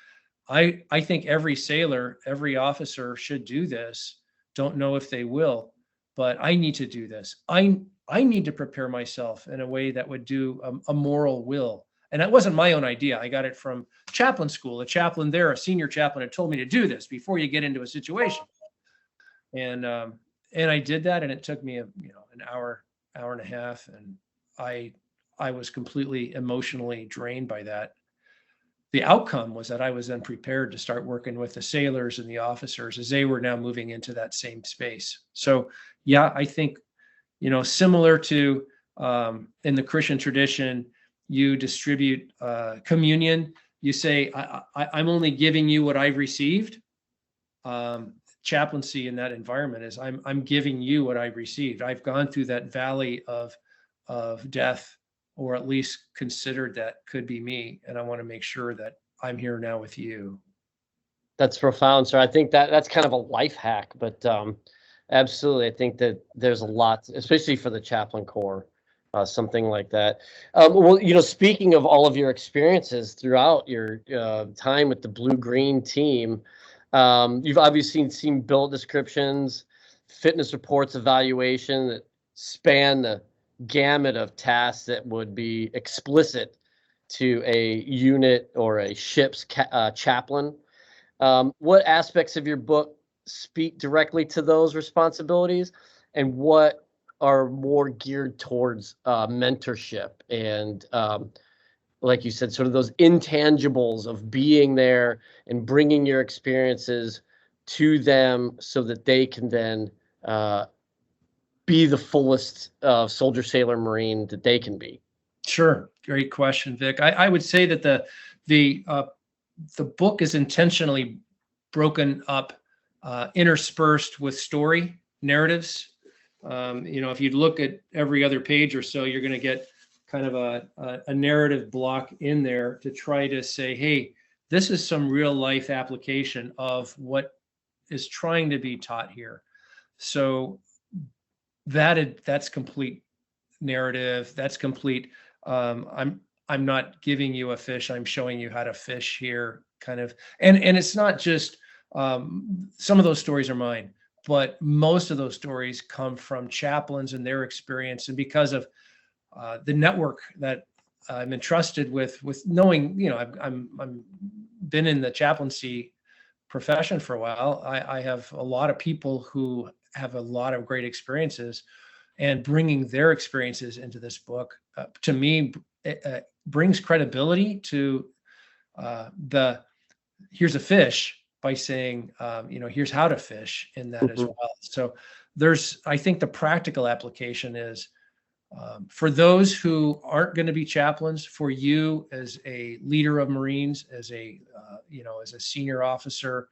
S4: I think every sailor, every officer should do this. Don't know if they will, but I need to do this. I need to prepare myself in a way that would do a moral will. And that wasn't my own idea. I got it from chaplain school. A chaplain there, a senior chaplain, had told me to do this before you get into a situation. And I did that, and it took me an hour and a half, and I was completely emotionally drained by that. The outcome was that I was then prepared to start working with the sailors and the officers as they were now moving into that same space. So yeah, I think, similar to in the Christian tradition, you distribute communion. You say, I'm only giving you what I've received. Chaplaincy in that environment is I'm giving you what I've received. I've gone through that valley of death, or at least considered that could be me. And I want to make sure that I'm here now with you.
S5: That's profound, sir. I think that's kind of a life hack, but absolutely. I think that there's a lot, especially for the Chaplain Corps, something like that. Well, speaking of all of your experiences throughout your time with the blue-green team, you've obviously seen build descriptions, fitness reports, evaluation that span the gamut of tasks that would be explicit to a unit or a ship's chaplain. What aspects of your book speak directly to those responsibilities, and what are more geared towards mentorship and, like you said, sort of those intangibles of being there and bringing your experiences to them so that they can then be the fullest soldier, sailor, Marine that they can be?
S4: Sure. Great question, Vic. I would say that the book is intentionally broken up, interspersed with story narratives. If you look at every other page or so, you're going to get kind of a narrative block in there to try to say, hey, this is some real life application of what is trying to be taught here. So that's complete narrative. That's complete I'm not giving you a fish, I'm showing you how to fish here, kind of. And it's not just some of those stories are mine, but most of those stories come from chaplains and their experience, and because of the network that I'm entrusted with knowing, I'm been in the chaplaincy profession for a while. I have a lot of people who have a lot of great experiences, and bringing their experiences into this book, to me, brings credibility to the here's a fish, by saying, here's how to fish in that as well. So I think the practical application is, for those who aren't going to be chaplains, for you as a leader of Marines, as a senior officer,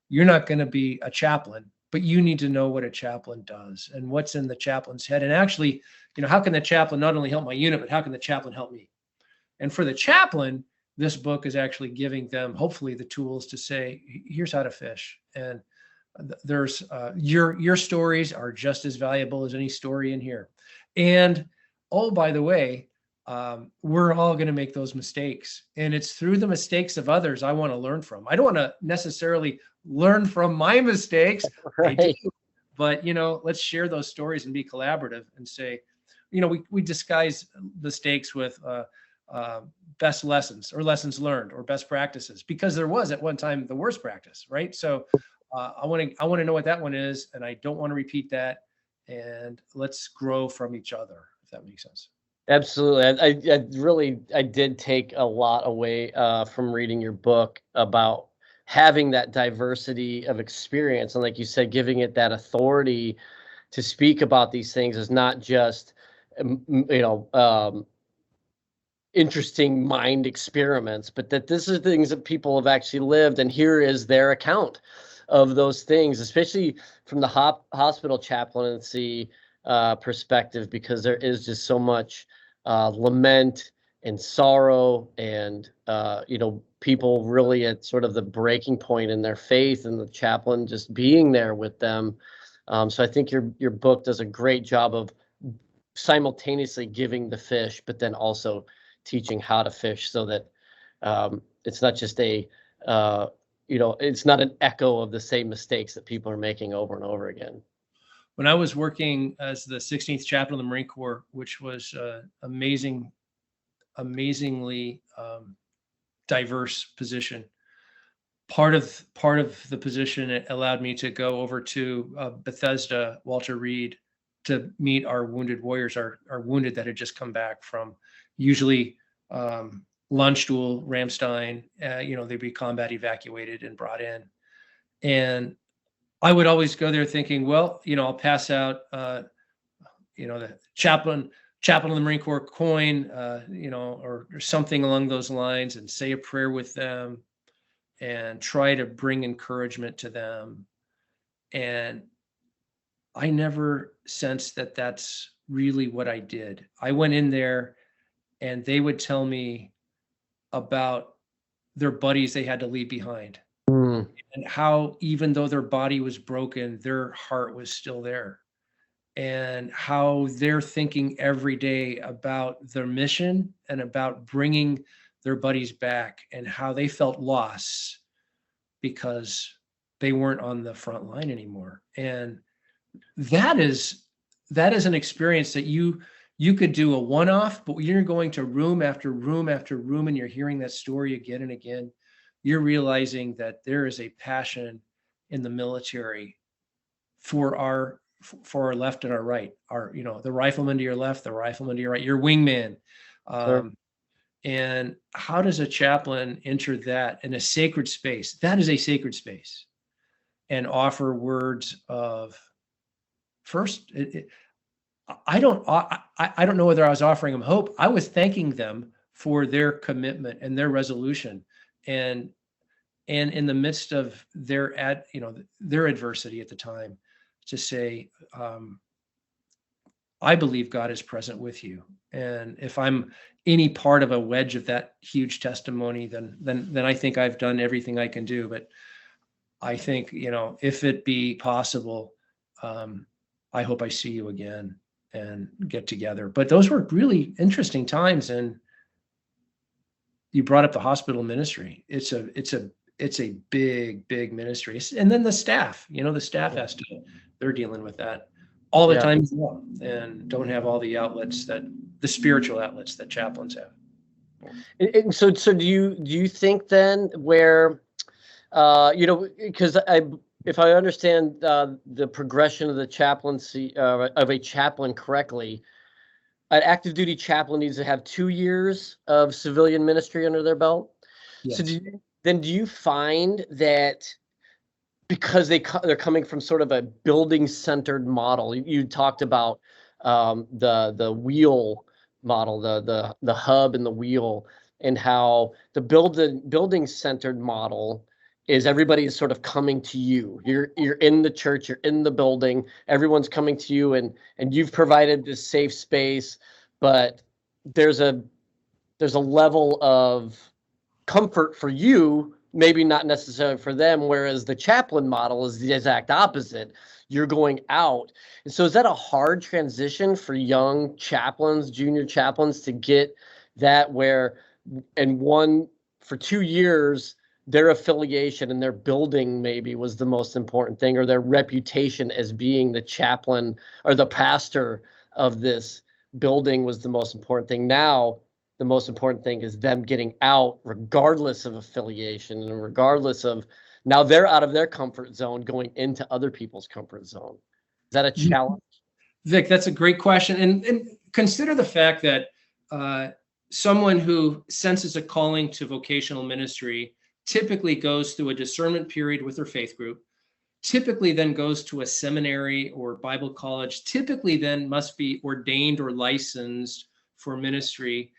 S4: you're not going to be a chaplain, but you need to know what a chaplain does and what's in the chaplain's head. And actually, how can the chaplain not only help my unit, but how can the chaplain help me? And for the chaplain, this book is actually giving them, hopefully, the tools to say, here's how to fish. And there's your stories are just as valuable as any story in here. And oh, by the way, we're all going to make those mistakes, and it's through the mistakes of others I want to learn from. I don't want to necessarily learn from my mistakes,
S5: Right.
S4: but let's share those stories and be collaborative and say, we disguise mistakes with best lessons or lessons learned or best practices, because there was at one time the worst practice, right? So I want to know what that one is, and I don't want to repeat that. And let's grow from each other, if that makes sense.
S5: Absolutely. I did take a lot away from reading your book about having that diversity of experience. And like you said, giving it that authority to speak about these things is not just, interesting mind experiments, but that this is things that people have actually lived. And here is their account of those things, especially from the hospital chaplaincy perspective, because there is just so much lament and sorrow, and people really at sort of the breaking point in their faith, and the chaplain just being there with them. So I think your book does a great job of simultaneously giving the fish, but then also teaching how to fish, so that it's not just it's not an echo of the same mistakes that people are making over and over again.
S4: When I was working as the 16th chaplain of the Marine Corps, which was amazingly diverse position, part of the position, it allowed me to go over to Bethesda, Walter Reed, to meet our wounded warriors, our wounded that had just come back from usually Landstuhl, Ramstein. They'd be combat evacuated and brought in. And I would always go there thinking, well, I'll pass out, the chaplain of the Marine Corps coin, or something along those lines, and say a prayer with them and try to bring encouragement to them. And I never sensed that that's really what I did. I went in there and they would tell me about their buddies they had to leave behind. And how, even though their body was broken, their heart was still there. And how they're thinking every day about their mission and about bringing their buddies back, and how they felt lost because they weren't on the front line anymore. And that is an experience that you could do a one-off, but when you're going to room after room after room and you're hearing that story again and again, you're realizing that there is a passion in the military for our left and our right, the rifleman to your left, the rifleman to your right, your wingman.
S5: Sure.
S4: And how does a chaplain enter that in a sacred space? That is a sacred space, and offer words of first. I don't know whether I was offering them hope. I was thanking them for their commitment and their resolution, and in the midst of their adversity at the time, to say, I believe God is present with you. And if I'm any part of a wedge of that huge testimony, then I think I've done everything I can do. But I think, if it be possible, I hope I see you again. and get together. But those were really interesting times. And you brought up the hospital ministry. It's a big ministry. And then the staff, the staff they're dealing with that all the time as well, and don't have all the outlets the spiritual outlets that chaplains have.
S5: And so do you think then where, because if I understand the progression of the chaplaincy of a chaplain correctly, an active duty chaplain needs to have 2 years of civilian ministry under their belt. Yes. So do you find that because they're coming from sort of a building centered model, you talked about the wheel model, the hub and the wheel, and how the building centered model is everybody is sort of coming to you. You're in the church, you're in the building, everyone's coming to you, and you've provided this safe space, but there's a level of comfort for you, maybe not necessarily for them, whereas the chaplain model is the exact opposite. You're going out. And so is that a hard transition for young chaplains, junior chaplains, to get that where for 2 years, their affiliation and their building maybe was the most important thing, or their reputation as being the chaplain or the pastor of this building was the most important thing. Now, the most important thing is them getting out regardless of affiliation and regardless of, now they're out of their comfort zone going into other people's comfort zone. Is that a challenge?
S4: Vic, that's a great question. And consider the fact that someone who senses a calling to vocational ministry typically goes through a discernment period with their faith group, typically then goes to a seminary or Bible college, typically then must be ordained or licensed for ministry.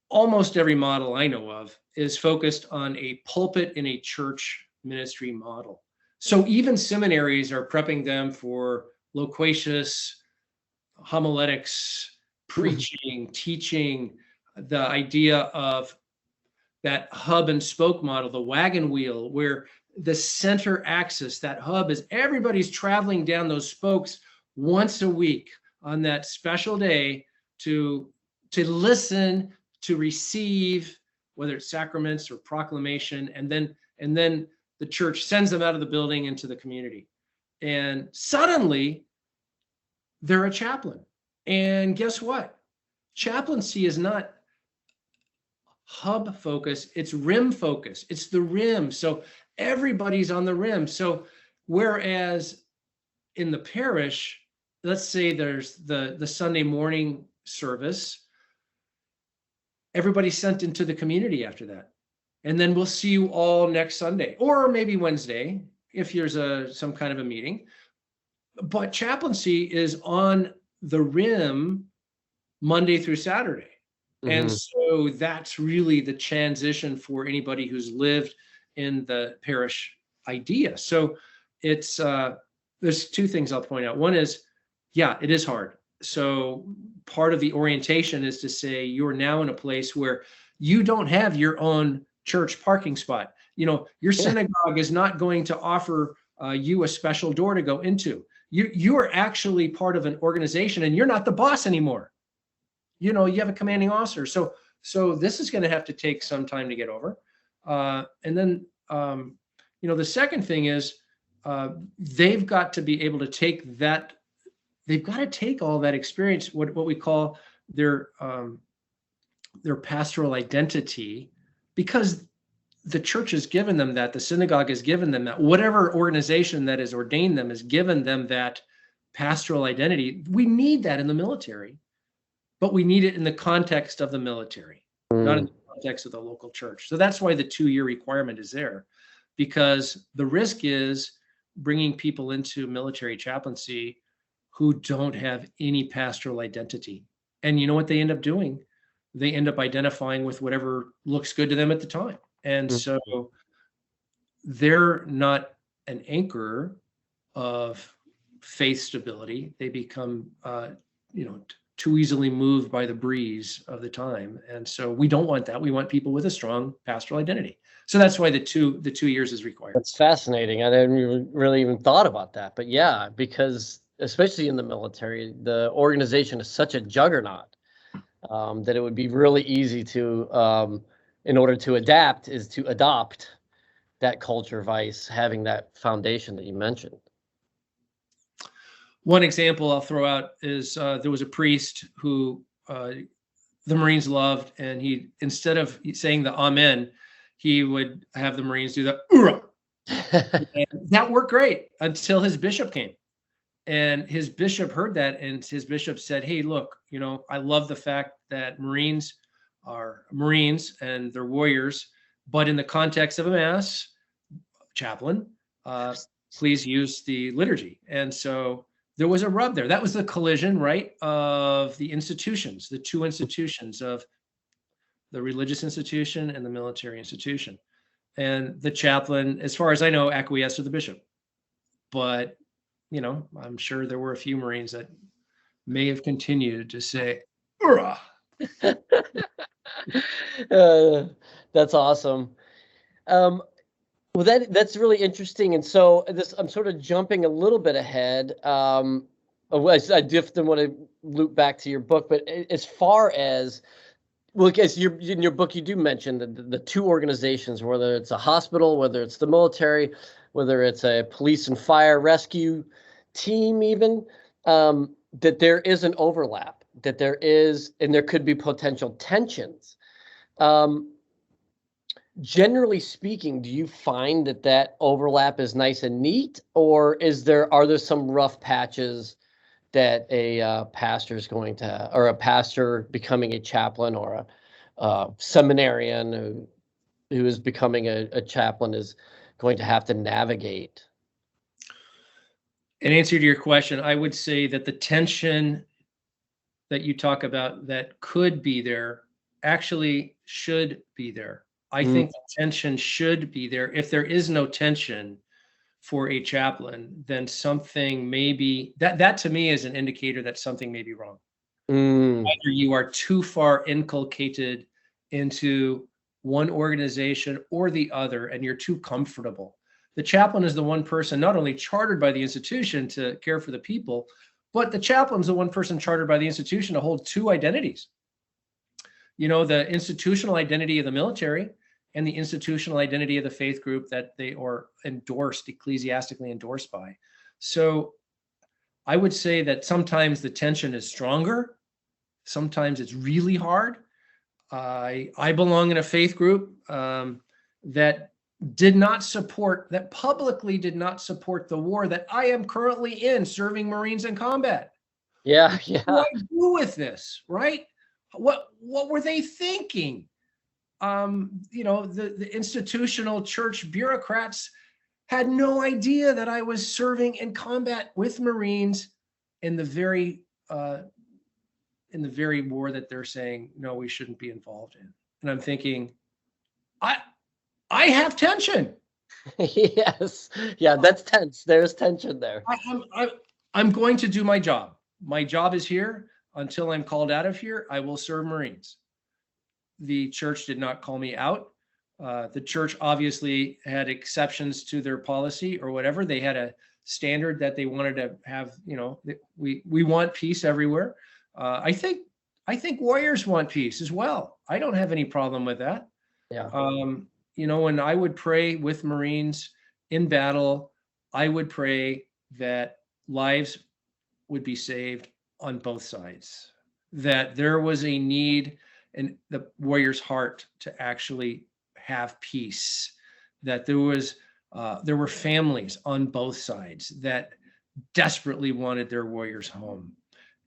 S4: Almost every model I know of is focused on a pulpit in a church ministry model. So even seminaries are prepping them for loquacious homiletics, preaching, teaching, the idea of that hub and spoke model, the wagon wheel, where the center axis, that hub, is everybody's traveling down those spokes once a week on that special day to listen, to receive, whether it's sacraments or proclamation, and then the church sends them out of the building into the community. And suddenly they're a chaplain. And guess what? Chaplaincy is not hub focus, it's rim focus. It's the rim. So everybody's on the rim. So whereas in the parish, let's say there's the Sunday morning service, everybody's sent into the community after that. And then we'll see you all next Sunday, or maybe Wednesday, if there's some kind of a meeting. But chaplaincy is on the rim Monday through Saturday. Mm-hmm. And so that's really the transition for anybody who's lived in the parish idea. So it's there's two things I'll point out. One is, yeah, it is hard. So part of the orientation is to say you're now in a place where you don't have your own church parking spot. Your synagogue is not going to offer you a special door to go into. You are actually part of an organization, and you're not the boss anymore. You have a commanding officer. So this is going to have to take some time to get over. And then, the second thing is they've got to be able to take that. They've got to take all that experience, what we call their pastoral identity, because the church has given them that, the synagogue has given them that, whatever organization that has ordained them has given them that pastoral identity. We need that in the military, but we need it in the context of the military, not in the context of the local church. So that's why the 2-year requirement is there, because the risk is bringing people into military chaplaincy who don't have any pastoral identity. And you know what they end up doing? They end up identifying with whatever looks good to them at the time. And so they're not an anchor of faith stability. They become, too easily moved by the breeze of the time. And so we don't want that. We want people with a strong pastoral identity. So that's why the 2 years is required.
S5: That's fascinating. I hadn't really even thought about that. But yeah, because especially in the military, the organization is such a juggernaut that it would be really easy to, in order to adapt, is to adopt that culture vice, having that foundation that you mentioned.
S4: One example I'll throw out is there was a priest who the Marines loved, and he, instead of saying the amen, he would have the Marines do the "Ura." And that worked great until his bishop came. And his bishop heard that, and his bishop said, "Hey, look, you know, I love the fact that Marines are Marines and they're warriors, but in the context of a mass, chaplain, please use the liturgy." And so there was a rub there. That was the collision, right, of the institutions, the two institutions of the religious institution and the military institution. And the chaplain, as far as I know, acquiesced to the bishop. But, you know, I'm sure there were a few Marines that may have continued to say, "Ura."
S5: That's awesome. Well, that's really interesting. And so I'm sort of jumping a little bit ahead. I definitely want to loop back to your book, but as far as, well, as in your book, you do mention the two organizations, whether it's a hospital, whether it's the military, whether it's a police and fire rescue team, even, that there is an overlap, that there is, and there could be potential tensions. Generally speaking, do you find that overlap is nice and neat, or are there some rough patches that a pastor is going to, or a pastor becoming a chaplain, or a seminarian who is becoming a chaplain is going to have to navigate?
S4: In answer to your question, I would say that the tension that you talk about that could be there actually should be there. I think the tension should be there. If there is no tension for a chaplain, then something may be, that to me is an indicator that something may be wrong. Either you are too far inculcated into one organization or the other, and you're too comfortable. The chaplain is the one person not only chartered by the institution to care for the people, but the chaplain is the one person chartered by the institution to hold two identities. You know, the institutional identity of the military and the institutional identity of the faith group that they are endorsed, ecclesiastically endorsed by. So I would say that sometimes the tension is stronger. Sometimes it's really hard. I belong in a faith group that publicly did not support the war that I am currently in, serving Marines in combat.
S5: Yeah.
S4: What do I do with this, right? What were they thinking? You know, the institutional church bureaucrats had no idea that I was serving in combat with Marines in the very war that they're saying, no, we shouldn't be involved in. And I'm thinking, I have tension.
S5: Yes. Yeah, that's tense. There's tension there.
S4: I'm going to do my job. My job is here. Until I'm called out of here, I will serve Marines. The church did not call me out. The church obviously had exceptions to their policy or whatever. They had a standard that they wanted to have, you know, we want peace everywhere. I think warriors want peace as well. I don't have any problem with that.
S5: Yeah.
S4: You know, when I would pray with Marines in battle, I would pray that lives would be saved on both sides, that there was a need in the warrior's heart to actually have peace, that there were families on both sides that desperately wanted their warriors home,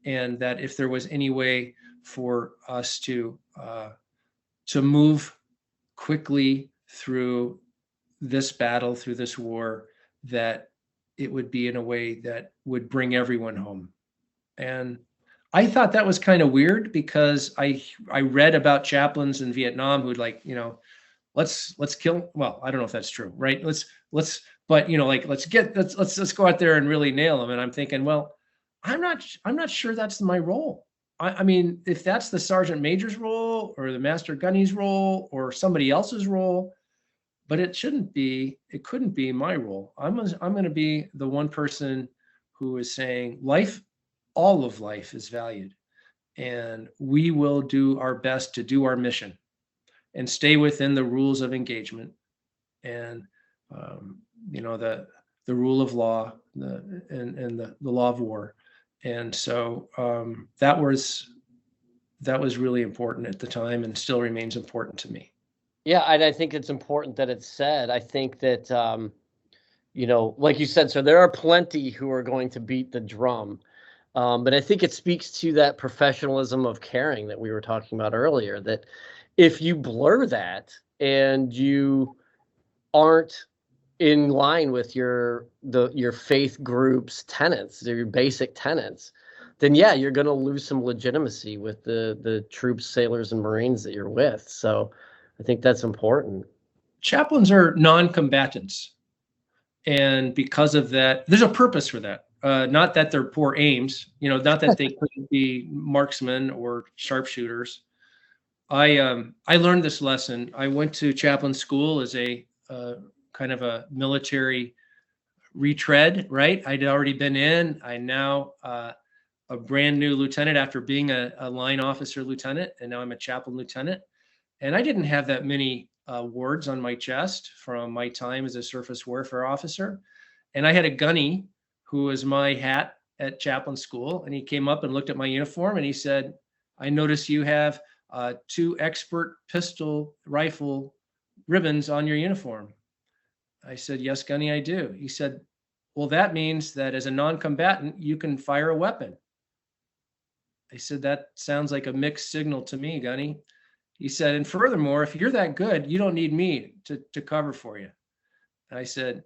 S4: and that if there was any way for us to move quickly through this battle, through this war, that it would be in a way that would bring everyone home. And I thought that was kind of weird, because I read about chaplains in Vietnam who'd, like, you know, let's kill. Well, I don't know if that's true, right? But you know, like, let's go out there and really nail them. And I'm thinking, well, I'm not sure that's my role. I mean, if that's the sergeant major's role or the master gunny's role or somebody else's role, but it couldn't be my role. I'm going to be the one person who is saying life, all of life is valued, and we will do our best to do our mission and stay within the rules of engagement and the rule of law and the law of war. And so that was really important at the time and still remains important to me.
S5: Yeah, and I think it's important that it's said. I think that, like you said, so there are plenty who are going to beat the drum. But I think it speaks to that professionalism of caring that we were talking about earlier, that if you blur that and you aren't in line with your faith group's tenets, your basic tenets, then yeah, you're going to lose some legitimacy with the troops, sailors, and Marines that you're with. So I think that's important.
S4: Chaplains are non-combatants. And because of that, there's a purpose for that. Not that they're poor aims, not that they couldn't be marksmen or sharpshooters. I learned this lesson. I went to chaplain school as a kind of a military retread, right? I'd already been in. I now a brand new lieutenant after being a line officer lieutenant, and now I'm a chaplain lieutenant. And I didn't have that many wards on my chest from my time as a surface warfare officer. And I had a gunny who was my hat at chaplain school, and he came up and looked at my uniform and he said, "I notice you have 2 expert pistol rifle ribbons on your uniform." I said, "Yes, gunny, I do." He said, "Well, that means that as a non-combatant, you can fire a weapon." I said, "That sounds like a mixed signal to me, gunny." He said, "And furthermore, if you're that good, you don't need me to cover for you." And I said,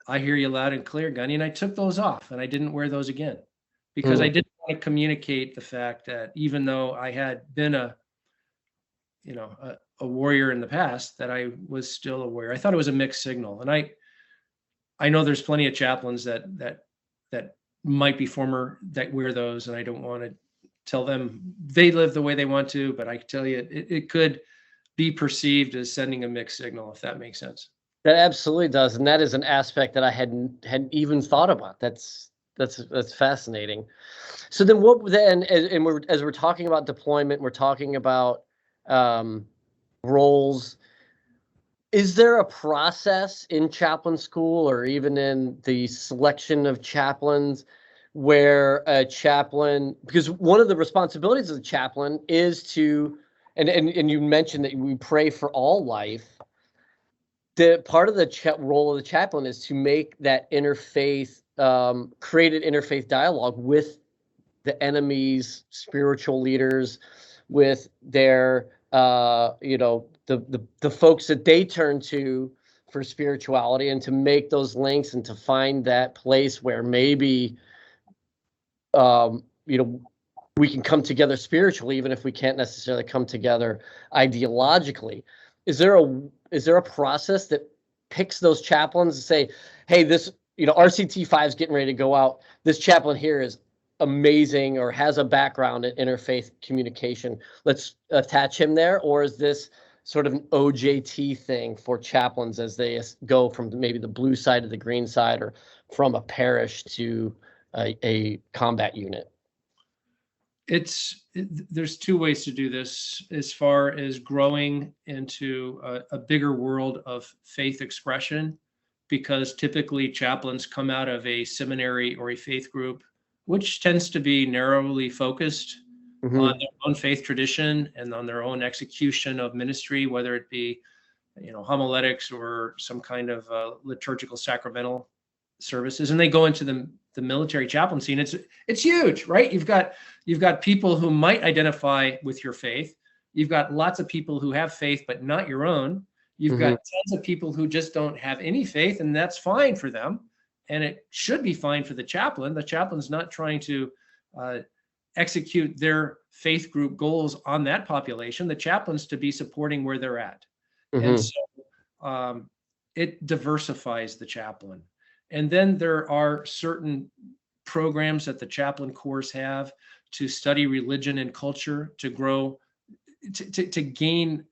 S4: "I hear you loud and clear, gunny." And I took those off and I didn't wear those again because I didn't want to communicate the fact that even though I had been a warrior in the past, that I was still a warrior. I thought it was a mixed signal. And I know there's plenty of chaplains that might be former that wear those, and I don't want to tell them they live the way they want to, but I can tell you it could be perceived as sending a mixed signal, if that makes sense.
S5: That absolutely does, and that is an aspect that I hadn't even thought about. That's fascinating. So then, as we're talking about deployment, we're talking about roles. Is there a process in chaplain school or even in the selection of chaplains where a chaplain, because one of the responsibilities of the chaplain is to, and you mentioned that we pray for all life. The part of the role of the chaplain is to make that interfaith, create an interfaith dialogue with the enemy's spiritual leaders, with their, the folks that they turn to for spirituality, and to make those links and to find that place where maybe, we can come together spiritually, even if we can't necessarily come together ideologically. Is there a process that picks those chaplains and say, hey, this, RCT5 is getting ready to go out. This chaplain here is amazing or has a background in interfaith communication. Let's attach him there. Or is this sort of an OJT thing for chaplains as they go from maybe the blue side to the green side, or from a parish to a combat unit?
S4: There's 2 ways to do this as far as growing into a bigger world of faith expression, because typically chaplains come out of a seminary or a faith group, which tends to be narrowly focused on their own faith tradition and on their own execution of ministry, whether it be, homiletics or some kind of liturgical sacramental services. And they go into the military chaplaincy, and it's huge, right? You've got people who might identify with your faith. You've got lots of people who have faith but not your own. You've got tons of people who just don't have any faith, and that's fine for them. And it should be fine for the chaplain. The chaplain's not trying to execute their faith group goals on that population. The chaplain's to be supporting where they're at. And so it diversifies the chaplain. And then there are certain programs that the Chaplain Corps have to study religion and culture, to grow, to gain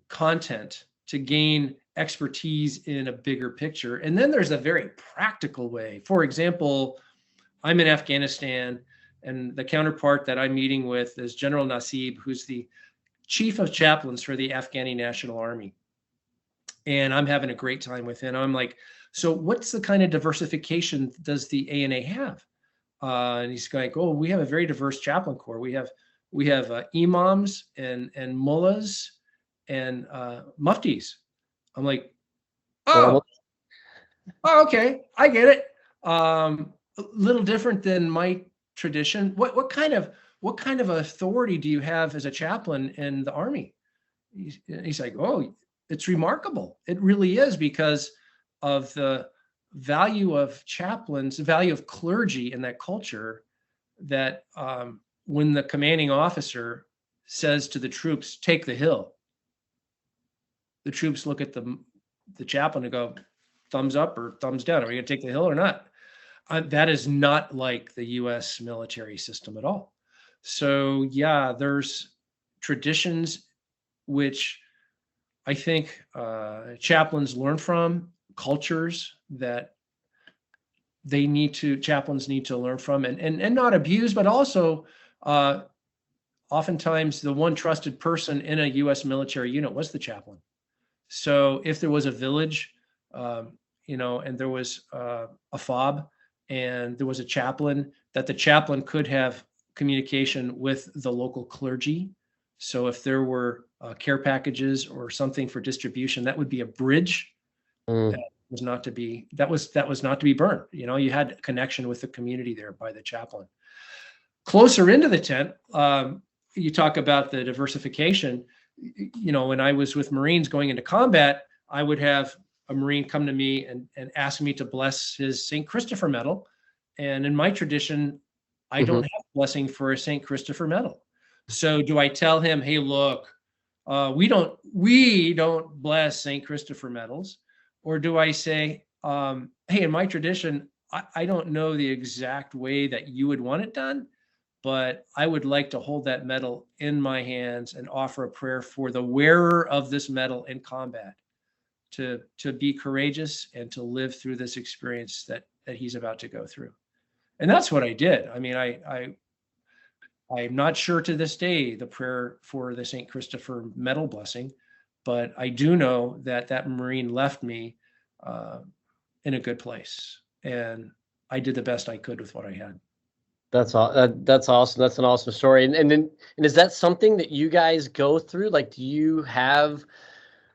S4: content, to gain expertise in a bigger picture. And then there's a very practical way. For example, I'm in Afghanistan, and the counterpart that I'm meeting with is General Nasib, who's the chief of chaplains for the Afghani National Army. And I'm having a great time with him. I'm like, so what's the kind of diversification does the ANA have? And he's like, oh, we have a very diverse chaplain corps. We have imams and mullahs and muftis. I'm like, oh, okay, I get it. A little different than my tradition. What kind of authority do you have as a chaplain in the Army? He's like, oh, it's remarkable. It really is, because of the value of chaplains, the value of clergy in that culture, that when the commanding officer says to the troops, take the hill, the troops look at the chaplain and go, thumbs up or thumbs down. Are we going to take the hill or not? That is not like the U.S. military system at all. So yeah, there's traditions which I think chaplains learn from, cultures that chaplains need to learn from and not abuse, but also oftentimes the one trusted person in a U.S. military unit was the chaplain. So if there was a village, and there was a FOB and there was a chaplain, that the chaplain could have communication with the local clergy. So if there were care packages or something for distribution, that would be a bridge. That was not to be burned. You had a connection with the community there by the chaplain. Closer into the tent, you talk about the diversification. When I was with Marines going into combat, I would have a Marine come to me and ask me to bless his St. Christopher medal. And in my tradition, I don't have blessing for a St. Christopher medal. So do I tell him, hey, look, we don't bless St. Christopher medals? Or do I say, hey, in my tradition, I don't know the exact way that you would want it done, but I would like to hold that medal in my hands and offer a prayer for the wearer of this medal in combat to be courageous and to live through this experience that he's about to go through. And that's what I did. I mean, I'm not sure to this day the prayer for the St. Christopher medal blessing, but I do know that Marine left me in a good place, and I did the best I could with what I had.
S5: That's awesome. That's an awesome story. And is that something that you guys go through? Like, do you have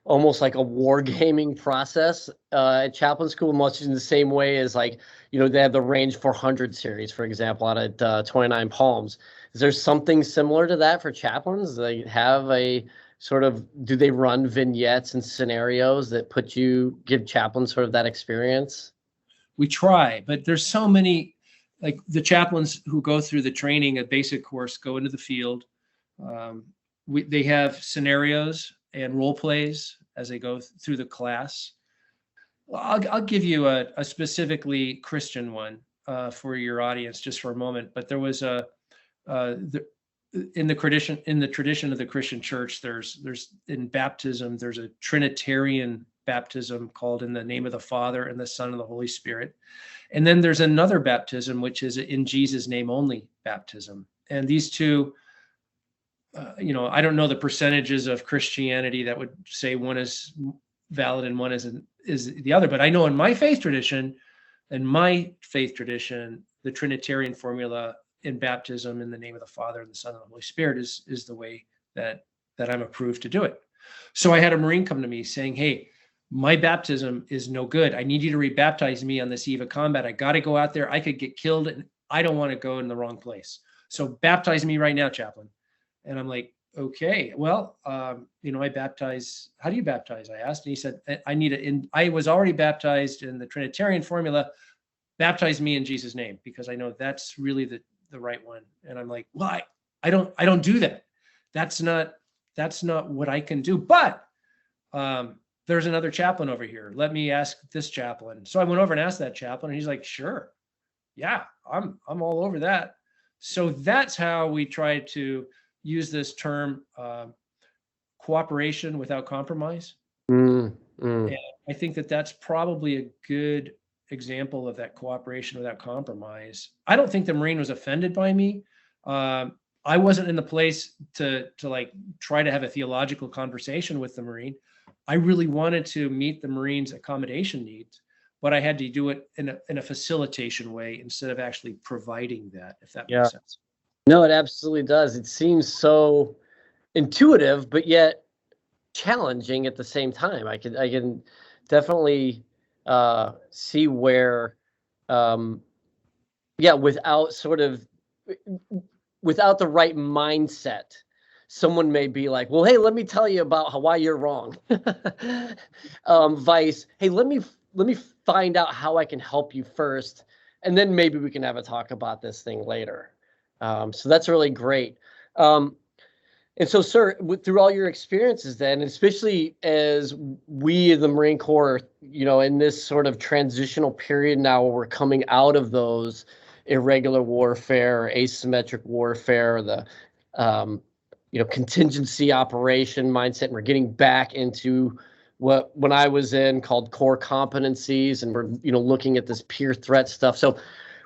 S5: almost like a wargaming process at chaplain school, much in the same way as they have the Range 400 series, for example, out at 29 Palms. Is there something similar to that for chaplains? They have do they run vignettes and scenarios that give chaplains sort of that experience?
S4: We try, but there's so many, like the chaplains who go through the training, a basic course, go into the field. They have scenarios and role plays as they go through the class. I'll give you a specifically Christian one for your audience just for a moment. But there was in the tradition of the Christian church, there's in baptism, there's a Trinitarian baptism called in the name of the Father and the Son and the Holy Spirit. And then there's another baptism, which is in Jesus' name only baptism. And these two, I don't know the percentages of Christianity that would say one is valid and one is the other, but I know in my faith tradition, the Trinitarian formula in baptism in the name of the Father and the Son and the Holy Spirit is the way that I'm approved to do it. So I had a Marine come to me saying, hey, my baptism is no good. I need you to rebaptize me on this eve of combat. I got to go out there. I could get killed and I don't want to go in the wrong place. So baptize me right now, chaplain. And I'm like, okay, well, I baptize. How do you baptize? I asked, and he said, I was already baptized in the Trinitarian formula. Baptize me in Jesus' name, because I know that's really the right one. And I'm like, well, I don't do that. That's not what I can do. But there's another chaplain over here. Let me ask this chaplain. So I went over and asked that chaplain, and he's like, sure, yeah, I'm all over that. So that's how we try to use this term, cooperation without compromise.
S5: Mm,
S4: And I think that that's probably a good example of that cooperation without compromise. I don't think the Marine was offended by me. I wasn't in the place to like try to have a theological conversation with the Marine. I really wanted to meet the Marine's accommodation needs, but I had to do it in a facilitation way instead of actually providing that, if that
S5: Yeah.
S4: makes sense.
S5: No, it absolutely does. It seems so intuitive, but yet challenging at the same time. I can definitely see where, yeah, without the right mindset, someone may be like, well, hey, let me tell you about why you're wrong. Vice, hey, let me find out how I can help you first, and then maybe we can have a talk about this thing later. So that's really great. And so, sir, through all your experiences then, especially as we in the Marine Corps, in this sort of transitional period now where we're coming out of those irregular warfare, asymmetric warfare, the contingency operation mindset, and we're getting back into what when I was in called core competencies, and we're looking at this peer threat stuff. So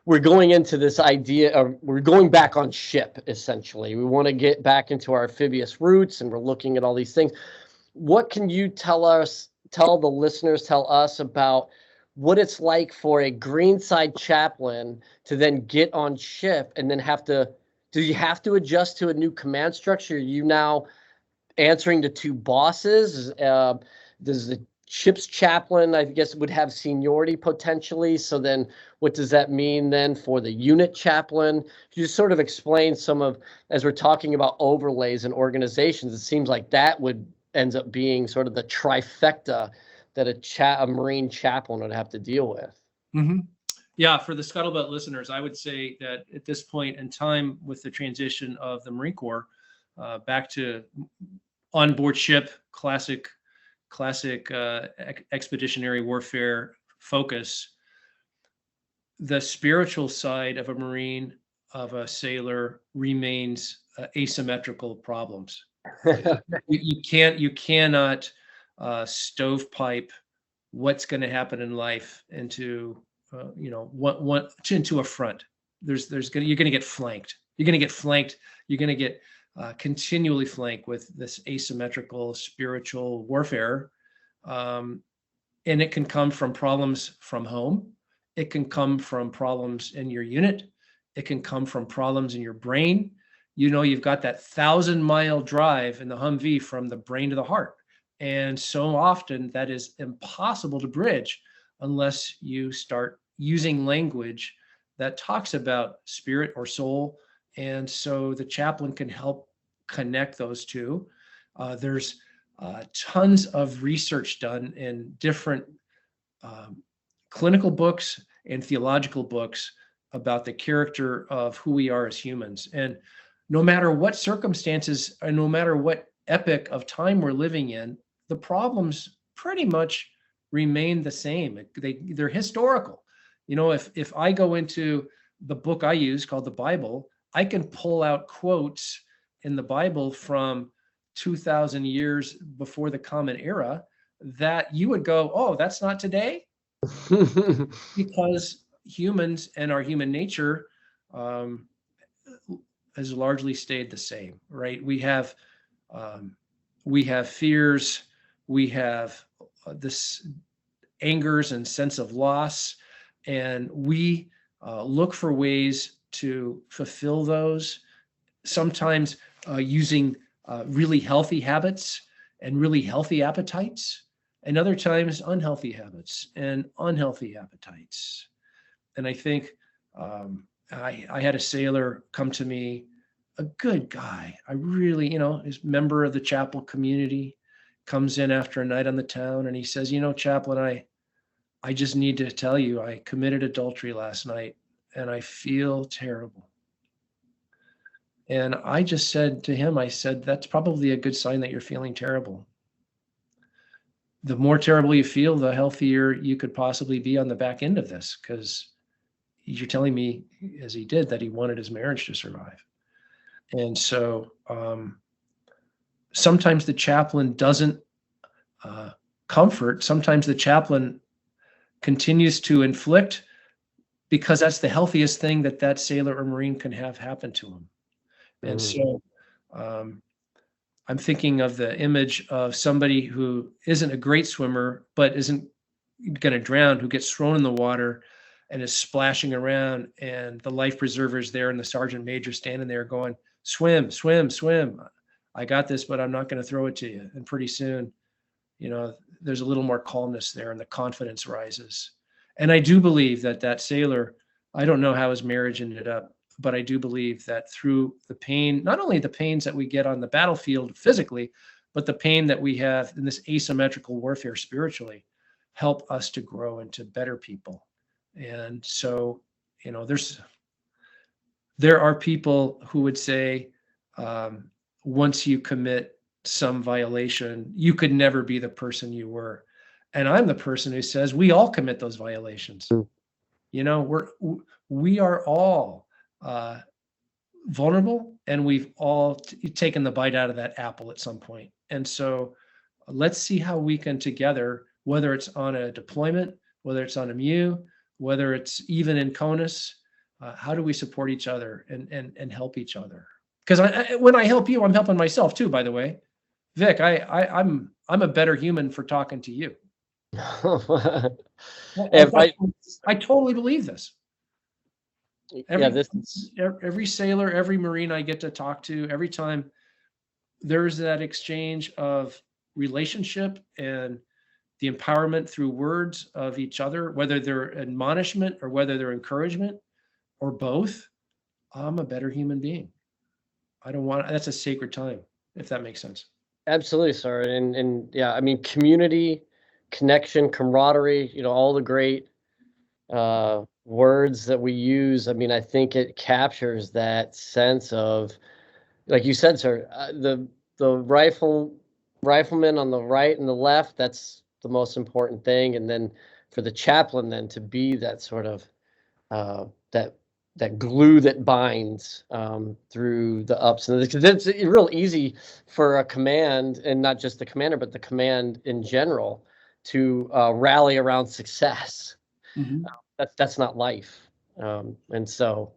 S5: we're going into this idea of we're going back on ship, essentially. We want to get back into our amphibious roots, and we're looking at all these things. What can you tell us, tell the listeners, tell us about what it's like for a greenside chaplain to then get on ship and then do you have to adjust to a new command structure? Are you now answering to two bosses? Does the ship's chaplain, I guess, would have seniority potentially? So then what does that mean then for the unit chaplain? Could you sort of explain some of, as we're talking about overlays and organizations, it seems like that ends up being sort of the trifecta that a Marine chaplain would have to deal with.
S4: Mm-hmm. Yeah, for the Scuttlebutt listeners, I would say that at this point in time, with the transition of the Marine Corps back to onboard ship, classic expeditionary warfare focus, the spiritual side of a Marine, of a sailor, remains asymmetrical problems. You cannot stovepipe what's going to happen in life into into a front. You're going to get flanked. You're going to get continually flanked with this asymmetrical spiritual warfare. And it can come from problems from home. It can come from problems in your unit. It can come from problems in your brain. You've got that 1,000-mile drive in the Humvee from the brain to the heart. And so often that is impossible to bridge unless you start using language that talks about spirit or soul. And so the chaplain can help connect those two. There's tons of research done in different clinical books and theological books about the character of who we are as humans. And no matter what circumstances and no matter what epoch of time we're living in, the problems pretty much remain the same. They're historical. If I go into the book I use called the Bible, I can pull out quotes in the Bible from 2,000 years before the Common Era that you would go, oh, that's not today? Because humans and our human nature has largely stayed the same, right? We have fears, we have this angers and sense of loss, and we look for ways to fulfill those, sometimes using really healthy habits and really healthy appetites, and other times unhealthy habits and unhealthy appetites. And I think I had a sailor come to me, a good guy. I really, is member of the chapel community, comes in after a night on the town, and he says, chaplain, I just need to tell you, I committed adultery last night and I feel terrible. And I just said to him, I said, that's probably a good sign that you're feeling terrible. The more terrible you feel, the healthier you could possibly be on the back end of this, because you're telling me, as he did, that he wanted his marriage to survive. And so sometimes the chaplain doesn't comfort sometimes the chaplain continues to inflict, because that's the healthiest thing that sailor or Marine can have happen to him. And so I'm thinking of the image of somebody who isn't a great swimmer, but isn't going to drown, who gets thrown in the water and is splashing around, and the life preserver is there and the sergeant major standing there going, swim, swim, swim. I got this, but I'm not going to throw it to you. And pretty soon, there's a little more calmness there and the confidence rises. And I do believe that sailor, I don't know how his marriage ended up, but I do believe that through the pain, not only the pains that we get on the battlefield physically, but the pain that we have in this asymmetrical warfare spiritually, help us to grow into better people. And so, there are people who would say, once you commit some violation, you could never be the person you were. And I'm the person who says we all commit those violations. We are all vulnerable, and we've all taken the bite out of that apple at some point. And so let's see how we can together, whether it's on a deployment, whether it's on a MU, whether it's even in CONUS, how do we support each other and help each other? Because when I help you, I'm helping myself too, by the way. Vic, I'm a better human for talking to you. I totally believe this. Every sailor, every Marine I get to talk to, every time there's that exchange of relationship and the empowerment through words of each other, whether they're admonishment or whether they're encouragement or both, I'm a better human being. That's a sacred time, if that makes sense.
S5: Absolutely, sir. And yeah, I mean, community, connection, camaraderie, all the great words that we use. I mean, I think it captures that sense of, like you said, sir, the rifleman on the right and the left, that's the most important thing. And then for the chaplain then to be that sort of that glue that binds through the ups and downs. It's real easy for a command, and not just the commander, but the command in general, to rally around success.
S4: Mm-hmm.
S5: That's not life. And so,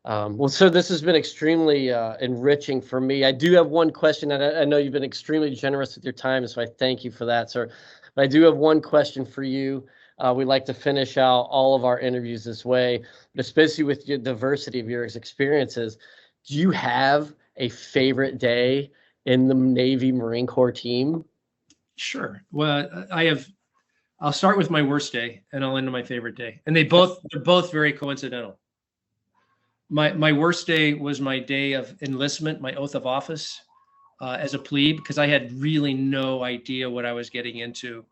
S5: well, sir, this has been extremely enriching for me. I do have one question, and I know you've been extremely generous with your time, so I thank you for that, sir. But I do have one question for you. We like to finish out all of our interviews this way, but especially with your diversity of your experiences. Do you have a favorite day in the Navy Marine Corps team?
S4: Sure. Well, I'll start with my worst day and I'll end on my favorite day. And they're both very coincidental. My worst day was my day of enlistment, my oath of office as a plebe, because I had really no idea what I was getting into.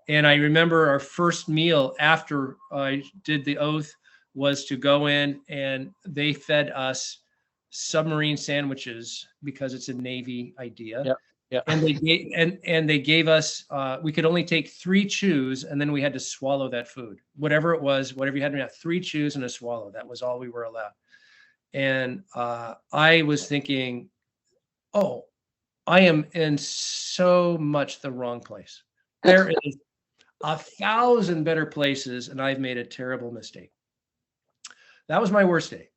S4: And I remember our first meal after I did the oath was to go in, and they fed us submarine sandwiches because it's a Navy idea.
S5: Yep. Yeah.
S4: And they gave us, we could only take 3 chews, and then we had to swallow that food. Whatever it was, whatever you had to have, 3 chews and a swallow. That was all we were allowed. And I was thinking, oh, I am in so much the wrong place. There is 1,000 better places, and I've made a terrible mistake. That was my worst day.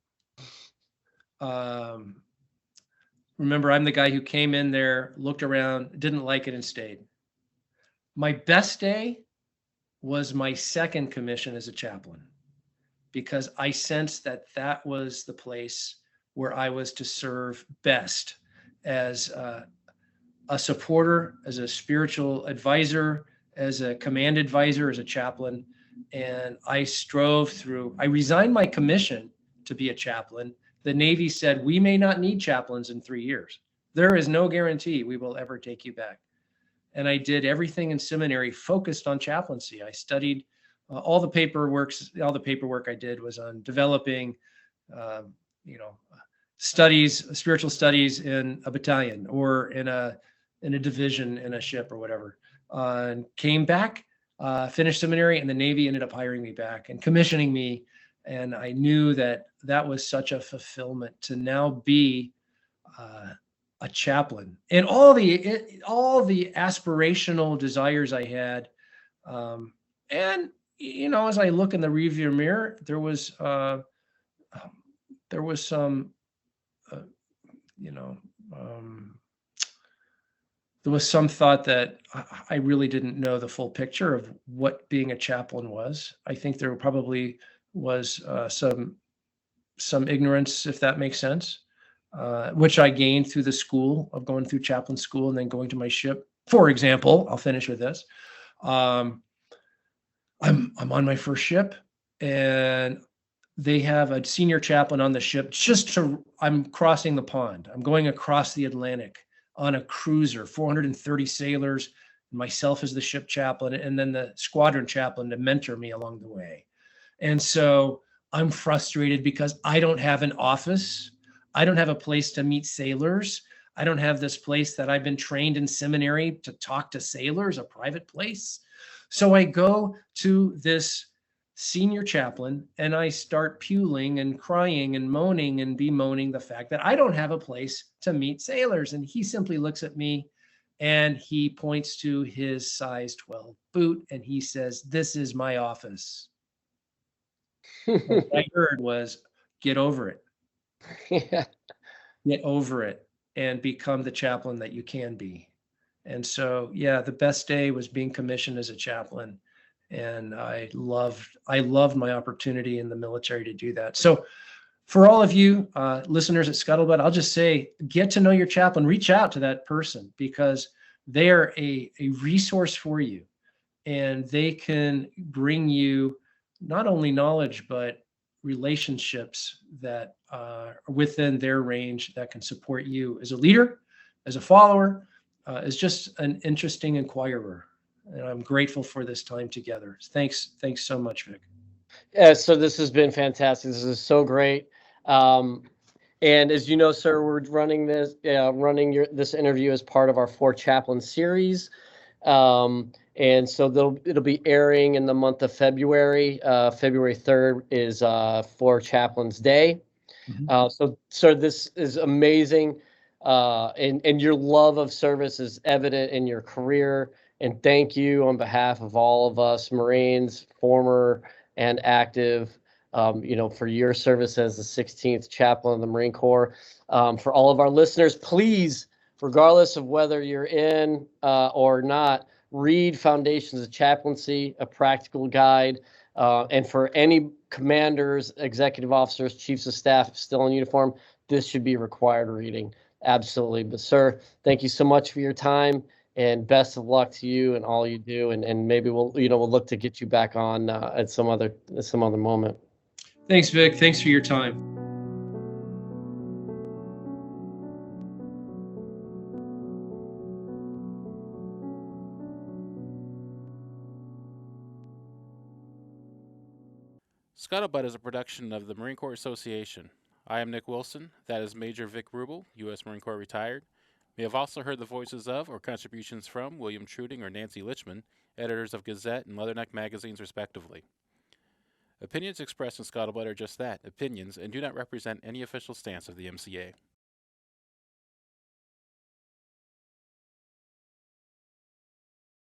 S4: Remember, I'm the guy who came in there, looked around, didn't like it, and stayed. My best day was my second commission as a chaplain, because I sensed that was the place where I was to serve best as a supporter, as a spiritual advisor, as a command advisor, as a chaplain. And I resigned my commission to be a chaplain. The Navy said, we may not need chaplains in 3 years. There is no guarantee we will ever take you back. And I did everything in seminary focused on chaplaincy. I studied all the paperwork I did was on developing, spiritual studies in a battalion or in a division in a ship or whatever. And came back, finished seminary, and the Navy ended up hiring me back and commissioning me. And I knew that was such a fulfillment to now be a chaplain, and all the aspirational desires I had. And as I look in the rearview mirror, there was some, you know, um, there was some thought that I really didn't know the full picture of what being a chaplain was. I think there probably was some ignorance, if that makes sense, which I gained through the school of going through chaplain school and then going to my ship. For example, I'll finish with this. I'm on my first ship, and they have a senior chaplain on the ship. I'm crossing the pond. I'm going across the Atlantic on a cruiser, 430 sailors, myself as the ship chaplain, and then the squadron chaplain to mentor me along the way. And so I'm frustrated because I don't have an office. I don't have a place to meet sailors. I don't have this place that I've been trained in seminary to talk to sailors, a private place. So I go to this senior chaplain and I start puling and crying and moaning and bemoaning the fact that I don't have a place to meet sailors. And he simply looks at me and he points to his size 12 boot and he says, "This is my office." What I heard was, "Get over it."
S5: Yeah.
S4: Get over it and become the chaplain that you can be. And so, yeah, the best day was being commissioned as a chaplain. And I loved my opportunity in the military to do that. So for all of you listeners at Scuttlebutt, I'll just say, get to know your chaplain, reach out to that person because they are a resource for you and they can bring you not only knowledge, but relationships that are within their range that can support you as a leader, as a follower, as just an interesting inquirer. And I'm grateful for this time together. Thanks so much, Vic.
S5: Yeah, so this has been fantastic. This is so great. And as you know, sir, we're running this interview as part of our 4 Chaplain series. And so it'll be airing in the month of February. February 3rd is for Chaplain's Day. So, sir, this is amazing. And your love of service is evident in your career. And thank you on behalf of all of us Marines, former and active, for your service as the 16th Chaplain of the Marine Corps. For all of our listeners, please, regardless of whether you're in or not, read Foundations of Chaplaincy, a practical guide. And for any commanders, executive officers, chiefs of staff still in uniform, this should be required reading. Absolutely. But sir, thank you so much for your time and best of luck to you and all you do. And maybe we'll look to get you back on at some other moment.
S4: Thanks, Vic. Thanks for your time.
S1: Scuttlebutt is a production of the Marine Corps Association. I am Nick Wilson. That is Major Vic Ruble, U.S. Marine Corps retired. We have also heard the voices of or contributions from William Treuting or Nancy Lichtman, editors of Gazette and Leatherneck magazines respectively. Opinions expressed in Scuttlebutt are just that, opinions, and do not represent any official stance of the MCA.